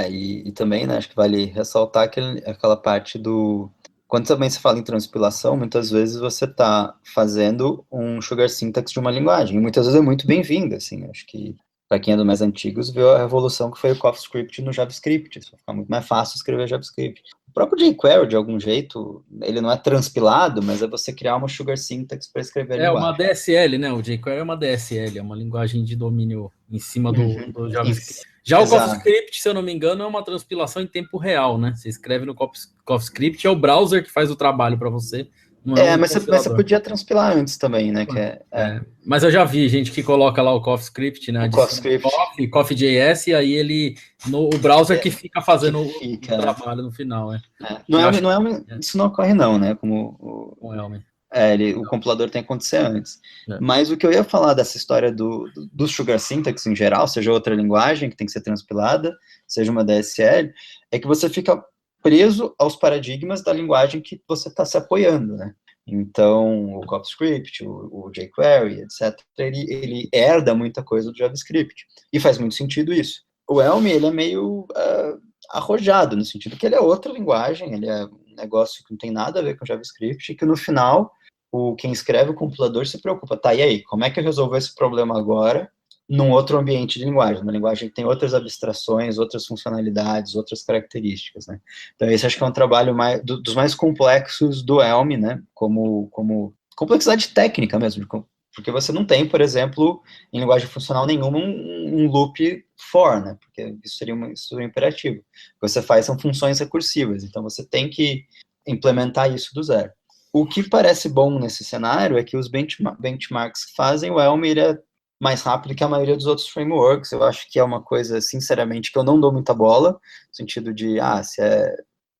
E também, né, acho que vale ressaltar aquela parte do... Quando também se fala em transpilação, muitas vezes você está fazendo um sugar syntax de uma linguagem, e muitas vezes é muito bem-vindo, assim, acho que para quem é do mais antigos, viu a revolução que foi o CoffeeScript no JavaScript, isso vai ficar muito mais fácil escrever JavaScript. O próprio jQuery, de algum jeito, ele não é transpilado, mas é você criar uma sugar syntax para escrever a linguagem. É uma DSL, né? O jQuery é uma DSL, é uma linguagem de domínio em cima do JavaScript. Já o CoffeeScript, se eu não me engano, é uma transpilação em tempo real, né? Você escreve no CoffeeScript, é o browser que faz o trabalho para você. Mas você podia transpilar antes também, né? Mas eu já vi gente que coloca lá o CoffeeScript, né? O Coffee.js, e aí o browser que fica fazendo o trabalho no final. Isso não ocorre não, né? Como o Elm. O compilador tem que acontecer antes. Mas o que eu ia falar dessa história do sugar syntax em geral, seja outra linguagem que tem que ser transpilada, seja uma DSL, é que você fica preso aos paradigmas da linguagem que você está se apoiando, né? Então, o CoffeeScript, o jQuery, etc., ele herda muita coisa do JavaScript. E faz muito sentido isso. O Elm, ele é meio arrojado, no sentido que ele é outra linguagem, ele é um negócio que não tem nada a ver com JavaScript, e que no final, quem escreve o compilador se preocupa, e aí, como é que eu resolvo esse problema agora num outro ambiente de linguagem, uma linguagem que tem outras abstrações, outras funcionalidades, outras características, né? Então, esse acho que é um trabalho dos mais complexos do Elm, né? Como complexidade técnica mesmo, porque você não tem, por exemplo, em linguagem funcional nenhuma, um loop for, né? Porque isso seria um imperativo. O que você faz são funções recursivas, então você tem que implementar isso do zero. O que parece bom nesse cenário é que os benchmarks que fazem, o Elm ele é mais rápido que a maioria dos outros frameworks. Eu acho que é uma coisa, sinceramente, que eu não dou muita bola, no sentido de, se é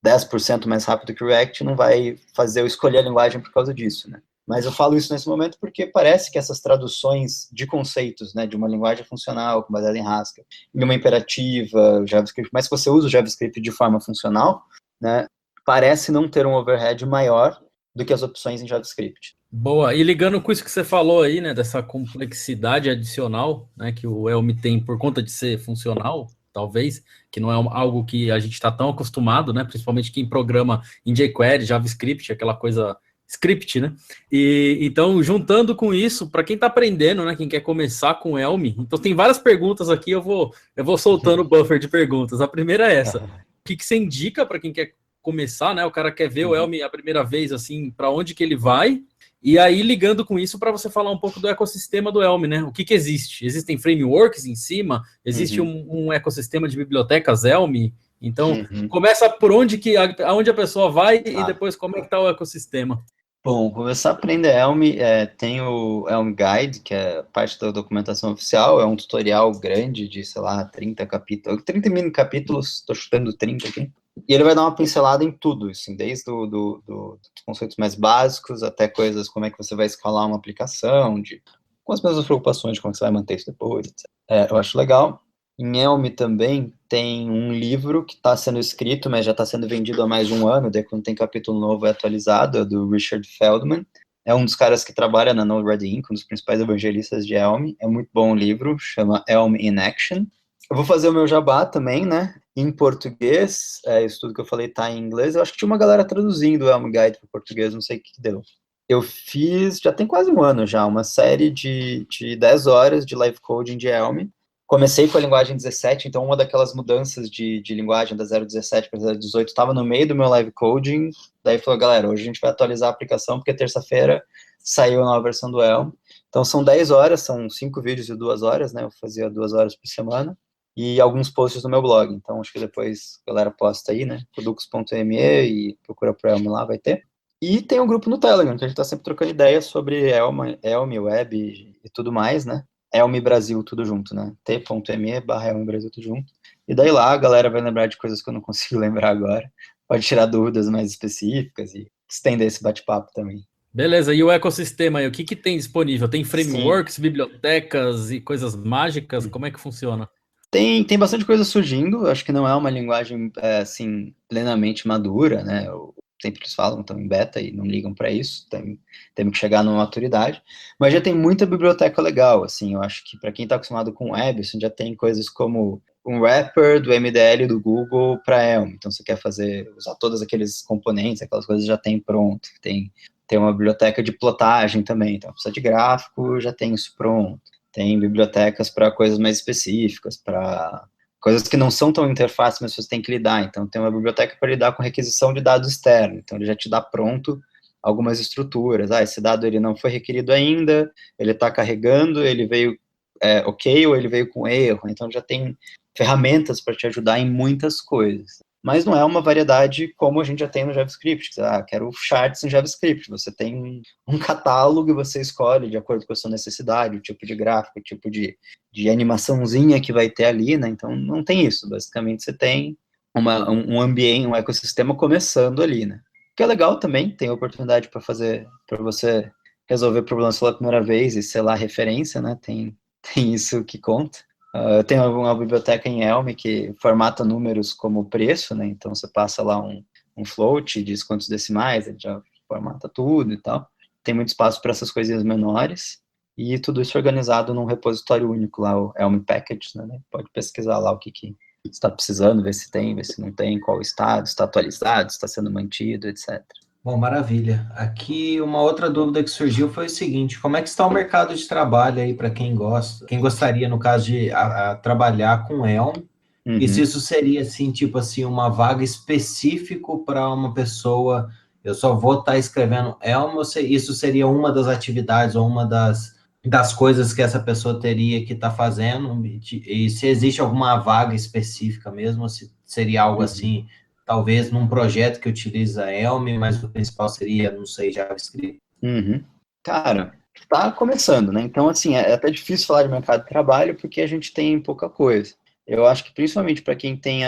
10% mais rápido que o React, não vai fazer eu escolher a linguagem por causa disso, né? Mas eu falo isso nesse momento porque parece que essas traduções de conceitos, né, de uma linguagem funcional, baseada em Haskell, em uma imperativa, JavaScript, mas se você usa o JavaScript de forma funcional, né, parece não ter um overhead maior do que as opções em JavaScript. Boa, e ligando com isso que você falou aí, né, dessa complexidade adicional, né, que o Elm tem por conta de ser funcional, talvez, que não é algo que a gente está tão acostumado, né, principalmente quem programa em jQuery, JavaScript, aquela coisa script, né, e então, juntando com isso, para quem está aprendendo, né, quem quer começar com Elm, então tem várias perguntas aqui, eu vou soltando o buffer de perguntas. A primeira é essa: o que você indica para quem quer começar, né, o cara quer ver o Elm a primeira vez, assim, para onde que ele vai? E aí, ligando com isso, para você falar um pouco do ecossistema do Elm, né? O que existe? Existem frameworks em cima? Existe um ecossistema de bibliotecas Elm? Então, começa por aonde a pessoa vai e depois como é que está o ecossistema. Bom, começar a aprender Elm, tem o Elm Guide, que é parte da documentação oficial, é um tutorial grande de, 30 capítulos, 30 mini capítulos, estou chutando 30 aqui. E ele vai dar uma pincelada em tudo, assim, desde dos conceitos mais básicos até coisas como é que você vai escalar uma aplicação, com as mesmas preocupações de como você vai manter isso depois, etc. Eu acho legal. Em Elm também tem um livro que está sendo escrito, mas já está sendo vendido há mais de um ano, daí quando tem capítulo novo é atualizado, é do Richard Feldman. É um dos caras que trabalha na Node-RED Inc., um dos principais evangelistas de Elm. É muito bom o livro, chama Elm in Action. Eu vou fazer o meu jabá também, né? Em português, isso tudo que eu falei tá em inglês. Eu acho que tinha uma galera traduzindo o Elm Guide para português, não sei o que deu. Eu fiz, já tem quase um ano já, uma série de 10 horas de live coding de Elm. Comecei com a linguagem 17, então uma daquelas mudanças de linguagem da 0.17 para 0.18 estava no meio do meu live coding. Daí falou, galera, hoje a gente vai atualizar a aplicação, porque terça-feira saiu a nova versão do Elm. Então são 10 horas, são 5 vídeos de 2 horas, né? Eu fazia 2 horas por semana. E alguns posts no meu blog, então acho que depois a galera posta aí, né, produx.me e procura por Elm lá, vai ter. E tem um grupo no Telegram, que a gente tá sempre trocando ideias sobre Elm, Web e tudo mais, né? Elm Brasil, tudo junto, né? t.me/Elm Brasil, tudo junto. E daí lá a galera vai lembrar de coisas que eu não consigo lembrar agora. Pode tirar dúvidas mais específicas e estender esse bate-papo também. Beleza, e o ecossistema aí, o que tem disponível? Tem Sim. frameworks, bibliotecas e coisas mágicas? Como é que funciona? Tem bastante coisa surgindo, acho que não é uma linguagem, assim, plenamente madura, né? Sempre eles falam, estão em beta e não ligam para isso, temos que chegar numa maturidade, mas já tem muita biblioteca legal, assim, eu acho que para quem está acostumado com web, assim, já tem coisas como um wrapper do MDL do Google para Elm, então você quer usar todos aqueles componentes, aquelas coisas já tem pronto, tem uma biblioteca de plotagem também, então precisa de gráfico, já tem isso pronto, tem bibliotecas para coisas mais específicas, para coisas que não são tão interface, mas você tem que lidar. Então, tem uma biblioteca para lidar com requisição de dado externo. Então, ele já te dá pronto algumas estruturas. Esse dado ele não foi requerido ainda, ele está carregando, ele veio ok ou ele veio com erro. Então, já tem ferramentas para te ajudar em muitas coisas. Mas não é uma variedade como a gente já tem no JavaScript. Quero charts em JavaScript. Você tem um catálogo e você escolhe de acordo com a sua necessidade, o tipo de gráfico, o tipo de animaçãozinha que vai ter ali, né? Então, não tem isso. Basicamente, você tem um ambiente, um ecossistema começando ali, né? O que é legal também, tem oportunidade para você resolver problemas pela primeira vez e selar referência, né? Tem isso que conta. Eu tenho uma biblioteca em Elm que formata números como preço, né? Então você passa lá um float, diz quantos decimais, ele já formata tudo e tal. Tem muito espaço para essas coisinhas menores e tudo isso organizado num repositório único lá, o Elm Package, né? Pode pesquisar lá o que está precisando, ver se tem, ver se não tem, qual estado, está atualizado, está sendo mantido, etc. Bom, maravilha. Aqui uma outra dúvida que surgiu foi o seguinte: como é que está o mercado de trabalho aí para quem gostaria, no caso de trabalhar com Elm? Uhum. E se isso seria assim, tipo assim, uma vaga específico para uma pessoa, eu só vou estar escrevendo Elm, ou isso seria uma das atividades ou uma das coisas que essa pessoa teria que estar fazendo? E se existe alguma vaga específica mesmo, ou se seria algo assim, talvez num projeto que utiliza Elm, mas o principal seria, não sei, JavaScript. Uhum. Cara, tá começando, né? Então, assim, é até difícil falar de mercado de trabalho porque a gente tem pouca coisa. Eu acho que principalmente para quem tem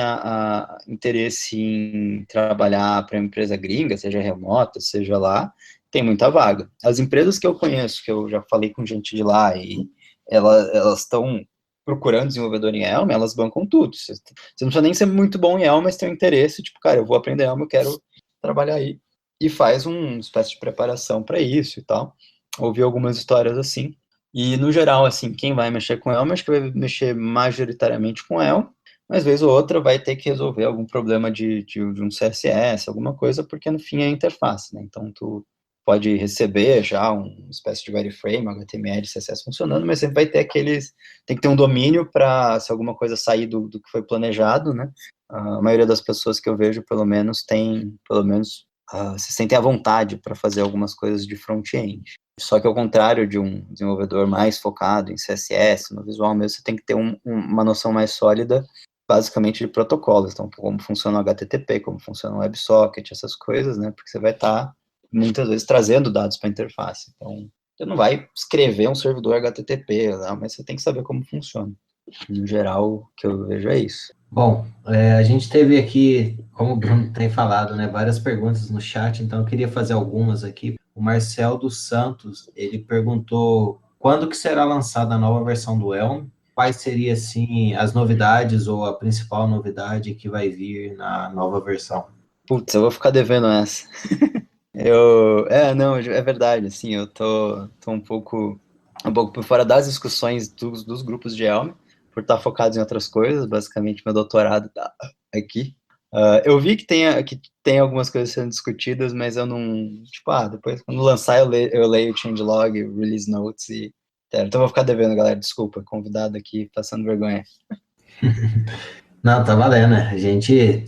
interesse em trabalhar para uma empresa gringa, seja remota, seja lá, tem muita vaga. As empresas que eu conheço, que eu já falei com gente de lá e elas estão procurando desenvolvedor em Elm, elas bancam tudo. Você não precisa nem ser muito bom em Elm, mas tem um interesse, tipo, cara, eu vou aprender Elm, eu quero trabalhar aí. E faz uma espécie de preparação para isso e tal. Ouvi algumas histórias assim. E, no geral, assim, quem vai mexer com Elm, acho que vai mexer majoritariamente com Elm, mas vez ou outra vai ter que resolver algum problema de um CSS, alguma coisa, porque no fim é a interface, né? Então, tu pode receber já uma espécie de wireframe, HTML, CSS funcionando, mas sempre vai ter tem que ter um domínio para, se alguma coisa sair do que foi planejado, né? A maioria das pessoas que eu vejo, pelo menos, se sentem à vontade para fazer algumas coisas de front-end. Só que ao contrário de um desenvolvedor mais focado em CSS, no visual mesmo, você tem que ter uma noção mais sólida, basicamente, de protocolos. Então, como funciona o HTTP, como funciona o WebSocket, essas coisas, né? Porque você vai estar, muitas vezes, trazendo dados para a interface. Então, você não vai escrever um servidor HTTP, não, mas você tem que saber como funciona. No geral, o que eu vejo é isso. Bom, a gente teve aqui, como o Bruno tem falado, né, várias perguntas no chat, então eu queria fazer algumas aqui. O Marcel dos Santos, ele perguntou quando que será lançada a nova versão do Elm? Quais seriam, assim, as novidades ou a principal novidade que vai vir na nova versão? Putz, eu vou ficar devendo essa. Não, é verdade, assim, eu tô um pouco por fora das discussões dos grupos de Elm, por estar focado em outras coisas, basicamente meu doutorado tá aqui. Eu vi que tem algumas coisas sendo discutidas, mas eu não, depois quando lançar eu leio o changelog, release notes então eu vou ficar devendo, galera, desculpa, convidado aqui, passando vergonha. Não, tá valendo, né? A gente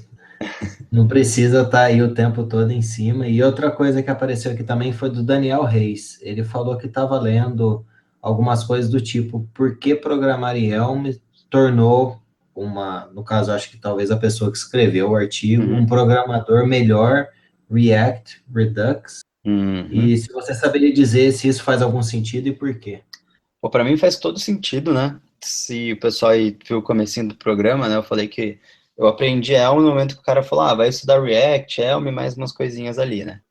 não precisa estar aí o tempo todo em cima. E outra coisa que apareceu aqui também foi do Daniel Reis. Ele falou que estava lendo algumas coisas do tipo, por que programar em Elm tornou no caso, acho que talvez a pessoa que escreveu o artigo, um programador melhor React, Redux. E se você saberia dizer se isso faz algum sentido e por quê? Pô, para mim faz todo sentido, né? Se o pessoal aí viu o comecinho do programa, né? Eu falei que eu aprendi Elm no momento que o cara falou, vai estudar React, Elm e mais umas coisinhas ali, né?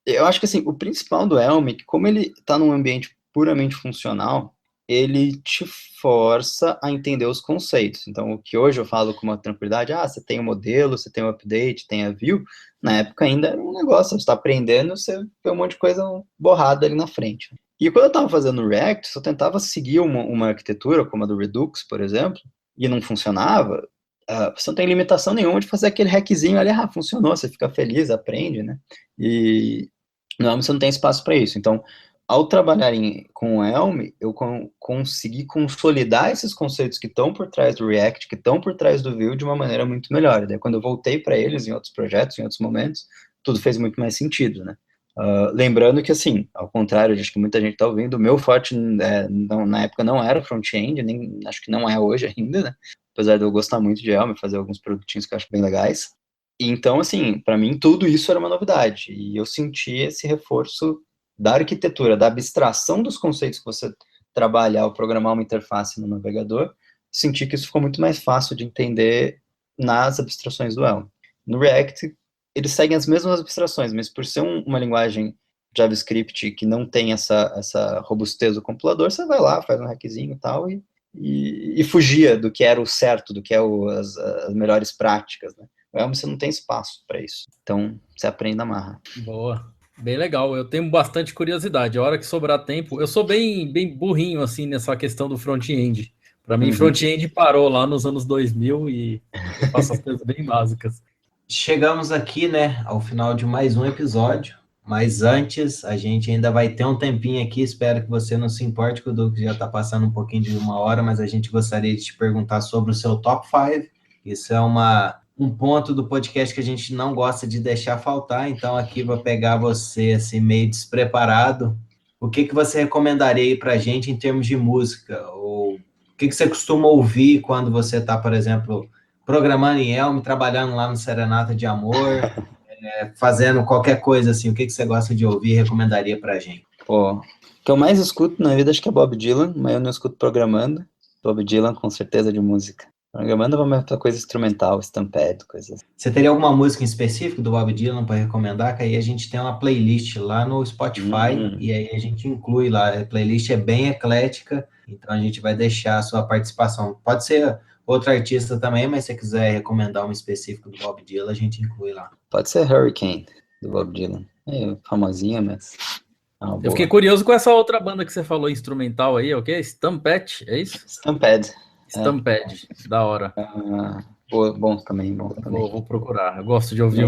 Eu acho que, assim, o principal do Elm é que como ele está num ambiente puramente funcional, ele te força a entender os conceitos. Então, o que hoje eu falo com uma tranquilidade, você tem o modelo, você tem o update, tem a view, na época ainda era um negócio, você está aprendendo, você vê um monte de coisa borrada ali na frente. E quando eu estava fazendo React, se eu tentava seguir uma arquitetura, como a do Redux, por exemplo, e não funcionava, você não tem limitação nenhuma de fazer aquele hackzinho ali, funcionou, você fica feliz, aprende, né? E no Elm você não tem espaço para isso. Então, ao trabalhar com o Elm, eu consegui consolidar esses conceitos que estão por trás do React, que estão por trás do Vue, de uma maneira muito melhor. E daí, quando eu voltei para eles em outros projetos, em outros momentos, tudo fez muito mais sentido, né? Lembrando que, assim, ao contrário, acho que muita gente está ouvindo, o meu forte na época não era front-end, nem acho que não é hoje ainda, né? Apesar de eu gostar muito de Elm, fazer alguns produtinhos que eu acho bem legais. E então, assim, para mim, tudo isso era uma novidade. E eu senti esse reforço da arquitetura, da abstração dos conceitos que você trabalha ao programar uma interface no navegador, senti que isso ficou muito mais fácil de entender nas abstrações do Elm. No React, eles seguem as mesmas abstrações, mas por ser uma linguagem JavaScript que não tem essa robustez do compilador, você vai lá, faz um hackzinho e tal, e fugia do que era o certo, do que é as melhores práticas, né? O Elm você não tem espaço para isso. Então, você aprende na marra. Boa. Bem legal. Eu tenho bastante curiosidade. A hora que sobrar tempo... Eu sou bem burrinho, assim, nessa questão do front-end. Para mim, front-end parou lá nos anos 2000 e eu faço as coisas bem básicas. Chegamos aqui, né, ao final de mais um episódio. Mas antes, a gente ainda vai ter um tempinho aqui. Espero que você não se importe, que o Doug já está passando um pouquinho de 1 hora, mas a gente gostaria de te perguntar sobre o seu top 5. Isso é um ponto do podcast que a gente não gosta de deixar faltar, então aqui vou pegar você assim meio despreparado. O que você recomendaria aí pra gente em termos de música? Ou o que você costuma ouvir quando você está, por exemplo, programando em Elm, trabalhando lá no Serenata de Amor, fazendo qualquer coisa assim? O que você gosta de ouvir e recomendaria pra gente? Pô, o que eu mais escuto na vida acho que é Bob Dylan, mas eu não escuto programando. Bob Dylan com certeza de música. Programando é uma coisa instrumental, Stampede, coisas. Você teria alguma música em específico do Bob Dylan para recomendar? Que aí a gente tem uma playlist lá no Spotify e aí a gente inclui lá. A playlist é bem eclética, então a gente vai deixar a sua participação. Pode ser outro artista também, mas se você quiser recomendar um específico do Bob Dylan, a gente inclui lá. Pode ser Hurricane, do Bob Dylan. É famosinha, mas... Eu fiquei curioso com essa outra banda que você falou, instrumental aí, o quê? Stampede, é isso? Stampede. Stampede, da hora. Bom também, bom também. Vou procurar, eu gosto de ouvir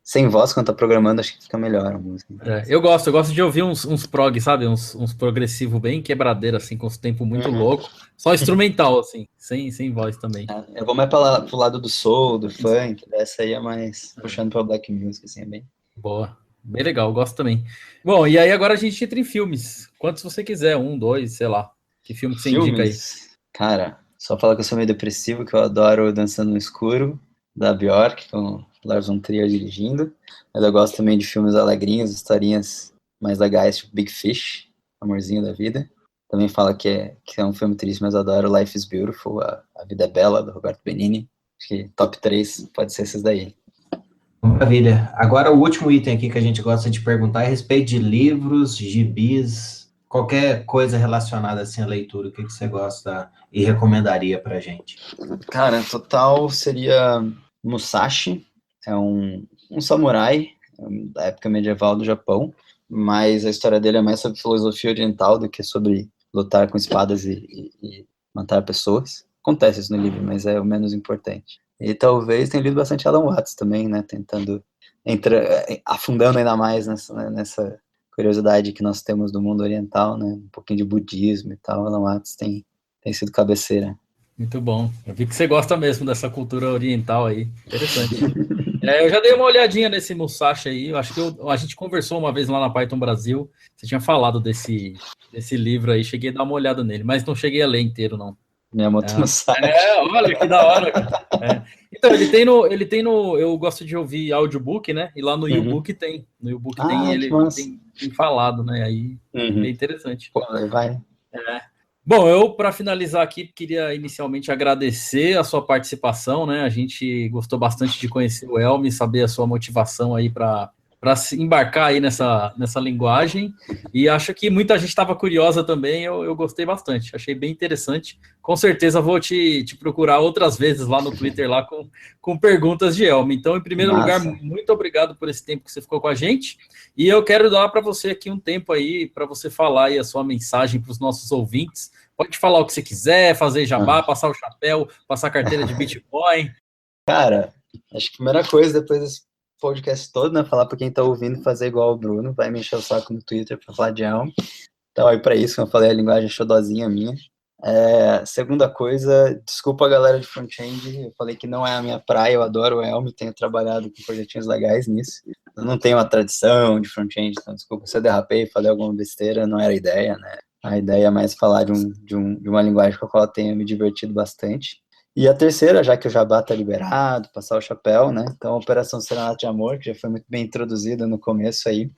sem voz, quando tá programando, acho que fica melhor a música. Eu gosto de ouvir uns prog, sabe? Uns progressivo bem quebradeiro, assim, com os tempos muito loucos. Só instrumental, assim, sem voz também. Eu vou mais pro lado do soul, do funk, dessa aí é mais puxando pra black music, assim, é bem... Boa, bem legal, eu gosto também. Bom, e aí agora a gente entra em filmes. Quantos você quiser, 1, 2, sei lá. Que filme que você indica aí? Cara, só falar que eu sou meio depressivo, que eu adoro Dançando no Escuro, da Björk, com o Lars von Trier dirigindo. Mas eu gosto também de filmes alegrinhos, historinhas mais legais, tipo Big Fish, Amorzinho da Vida. Também fala que é um filme triste, mas eu adoro Life is Beautiful, A Vida é Bela, do Roberto Benigni. Acho que top 3 pode ser esses daí. Maravilha. Agora o último item aqui que a gente gosta de perguntar é a respeito de livros, gibis, qualquer coisa relacionada assim à leitura. O que você gosta e recomendaria pra gente? Cara, total seria Musashi, é um samurai da época medieval do Japão, mas a história dele é mais sobre filosofia oriental do que sobre lutar com espadas e matar pessoas. Acontece isso no livro, mas é o menos importante. E talvez tenha lido bastante Alan Watts também, né, tentando, afundando ainda mais nessa curiosidade que nós temos do mundo oriental, né, um pouquinho de budismo e tal. Alan Watts tem sido cabeceira. Muito bom. Eu vi que você gosta mesmo dessa cultura oriental aí. Interessante. Eu já dei uma olhadinha nesse Musashi aí. Eu acho que a gente conversou uma vez lá na Python Brasil. Você tinha falado desse livro aí. Cheguei a dar uma olhada nele, mas não cheguei a ler inteiro, não. Miyamoto no site. Olha que da hora, cara. Então, ele tem no. Eu gosto de ouvir audiobook, né? E lá no YouBook tem. No YouBook tem ele tem falado, né? Aí é interessante. Pô, vai. Bom, eu, para finalizar aqui, queria inicialmente agradecer a sua participação, né? A gente gostou bastante de conhecer o Elmi, saber a sua motivação aí para se embarcar aí nessa linguagem, e acho que muita gente estava curiosa também, eu gostei bastante, achei bem interessante. Com certeza vou te procurar outras vezes lá no Twitter lá com perguntas de Elmi. Então, em primeiro lugar, muito obrigado por esse tempo que você ficou com a gente, e eu quero dar para você aqui um tempo aí, para você falar aí a sua mensagem para os nossos ouvintes. Pode falar o que você quiser, fazer jabá, passar o chapéu, passar a carteira de Bitcoin. Cara, acho que a primeira coisa, depois desse podcast todo, né, falar para quem tá ouvindo, fazer igual o Bruno, vai me encher o saco no Twitter para falar de Elm. Então, aí para isso, como eu falei, a linguagem xodozinha minha. Segunda coisa, desculpa a galera de front-end, eu falei que não é a minha praia, eu adoro o Elm, tenho trabalhado com projetinhos legais nisso. Eu não tenho uma tradição de front-end, então desculpa se eu derrapei, falei alguma besteira, não era a ideia, né? A ideia é mais falar de uma linguagem com a qual eu tenho me divertido bastante. E a terceira, já que o jabá está liberado, passar o chapéu, né? Então, a Operação Serenata de Amor, que já foi muito bem introduzida no começo aí,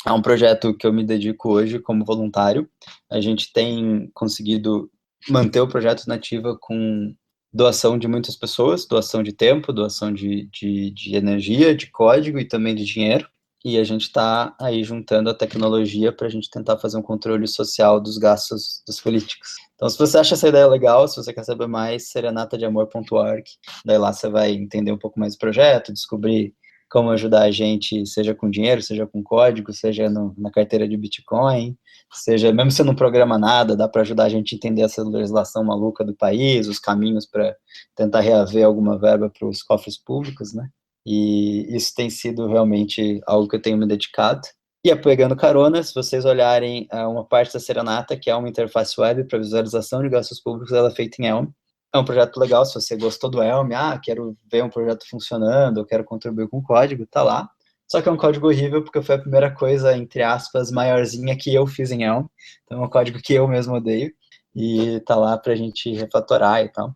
é um projeto que eu me dedico hoje como voluntário. A gente tem conseguido manter o projeto nativa com doação de muitas pessoas, doação de tempo, doação de energia, de código e também de dinheiro. E a gente está aí juntando a tecnologia para a gente tentar fazer um controle social dos gastos dos políticos. Então, se você acha essa ideia legal, se você quer saber mais, serenatadeamor.org. Daí lá você vai entender um pouco mais do projeto, descobrir como ajudar a gente, seja com dinheiro, seja com código, seja na carteira de Bitcoin, seja, mesmo se você não programa nada, dá para ajudar a gente a entender essa legislação maluca do país, os caminhos para tentar reaver alguma verba para os cofres públicos, né? E isso tem sido realmente algo que eu tenho me dedicado. E pegando carona, se vocês olharem uma parte da Serenata, que é uma interface web para visualização de gastos públicos, ela é feita em Elm. É um projeto legal, se você gostou do Elm, quero ver um projeto funcionando, eu quero contribuir com código, tá lá. Só que é um código horrível, porque foi a primeira coisa, entre aspas, maiorzinha que eu fiz em Elm. Então é um código que eu mesmo odeio, e tá lá pra gente refatorar e tal.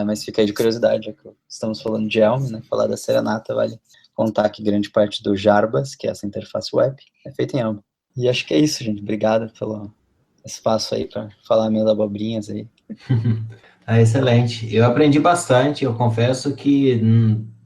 Mas fica aí de curiosidade, já que estamos falando de Elm, né? Falar da Serenata, vale contar que grande parte do Jarbas, que é essa interface web, é feita em Elm. E acho que é isso, gente. Obrigado pelo espaço aí para falar minhas abobrinhas aí. Excelente. Eu aprendi bastante, eu confesso que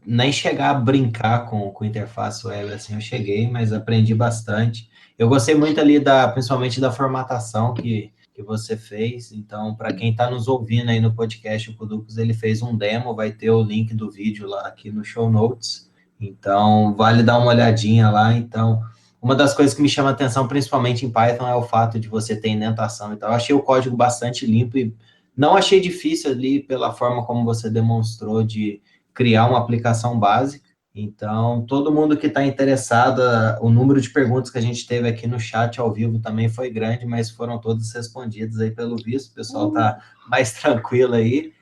nem chegar a brincar com interface web, assim, eu cheguei, mas aprendi bastante. Eu gostei muito ali, principalmente da formatação que você fez. Então, para quem está nos ouvindo aí no podcast, o Kuducos, ele fez um demo, vai ter o link do vídeo lá aqui no show notes. Então, vale dar uma olhadinha lá. Então, uma das coisas que me chama a atenção, principalmente em Python, é o fato de você ter indentação e tal. Eu achei o código bastante limpo e não achei difícil ali pela forma como você demonstrou de criar uma aplicação básica. Então, todo mundo que está interessado, o número de perguntas que a gente teve aqui no chat ao vivo também foi grande, mas foram todas respondidas aí pelo visto, o pessoal está mais tranquilo aí.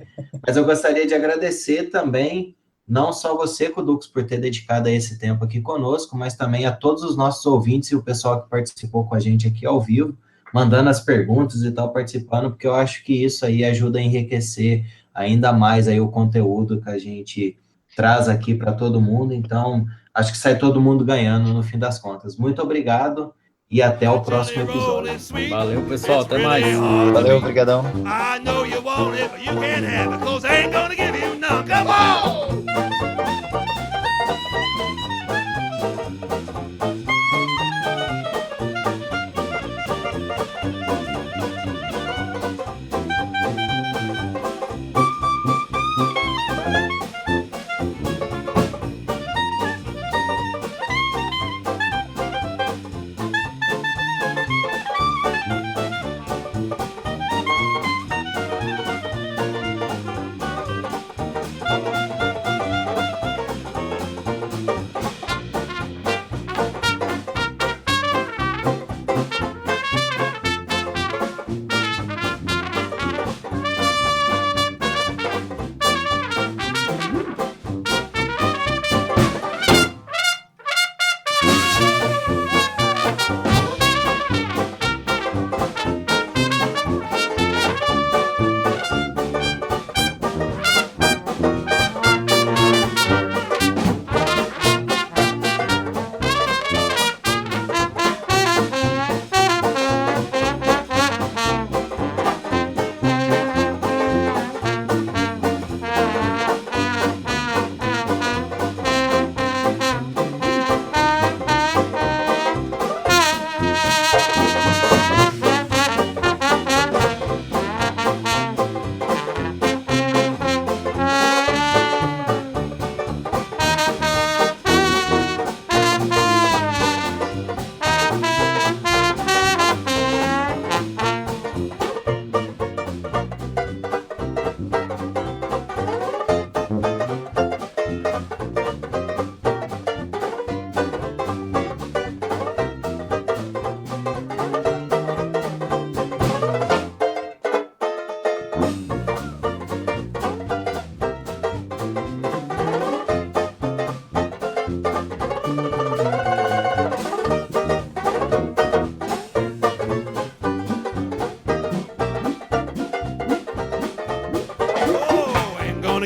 Mas eu gostaria de agradecer também, não só você, Kuducos, por ter dedicado esse tempo aqui conosco, mas também a todos os nossos ouvintes e o pessoal que participou com a gente aqui ao vivo, mandando as perguntas e tal, participando, porque eu acho que isso aí ajuda a enriquecer ainda mais aí o conteúdo que a gente traz aqui para todo mundo. Então, acho que sai todo mundo ganhando no fim das contas. Muito obrigado e até o próximo episódio. Valeu, pessoal, até mais. Valeu, obrigadão. I know you want it, but you can't have it, 'cause I ain't gonna give you none. Come on!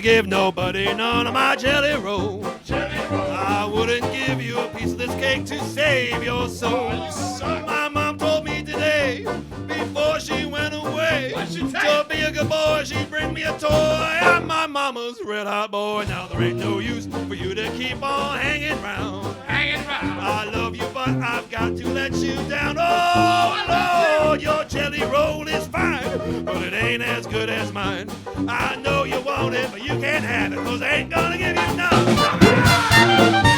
gonna give nobody none of my jelly roll. I wouldn't give you a piece of this cake to save your soul. My mom told me today, before she went away, to be a good boy, she'd bring me a toy. I'm my mama's red hot boy. Now there ain't no use for you to keep on hanging round. I love you, but I've got to let you down. Oh, Lord, your jelly roll is fine, but it ain't as good as mine. I know you want it, but you can't have it, 'cause I ain't gonna give you none.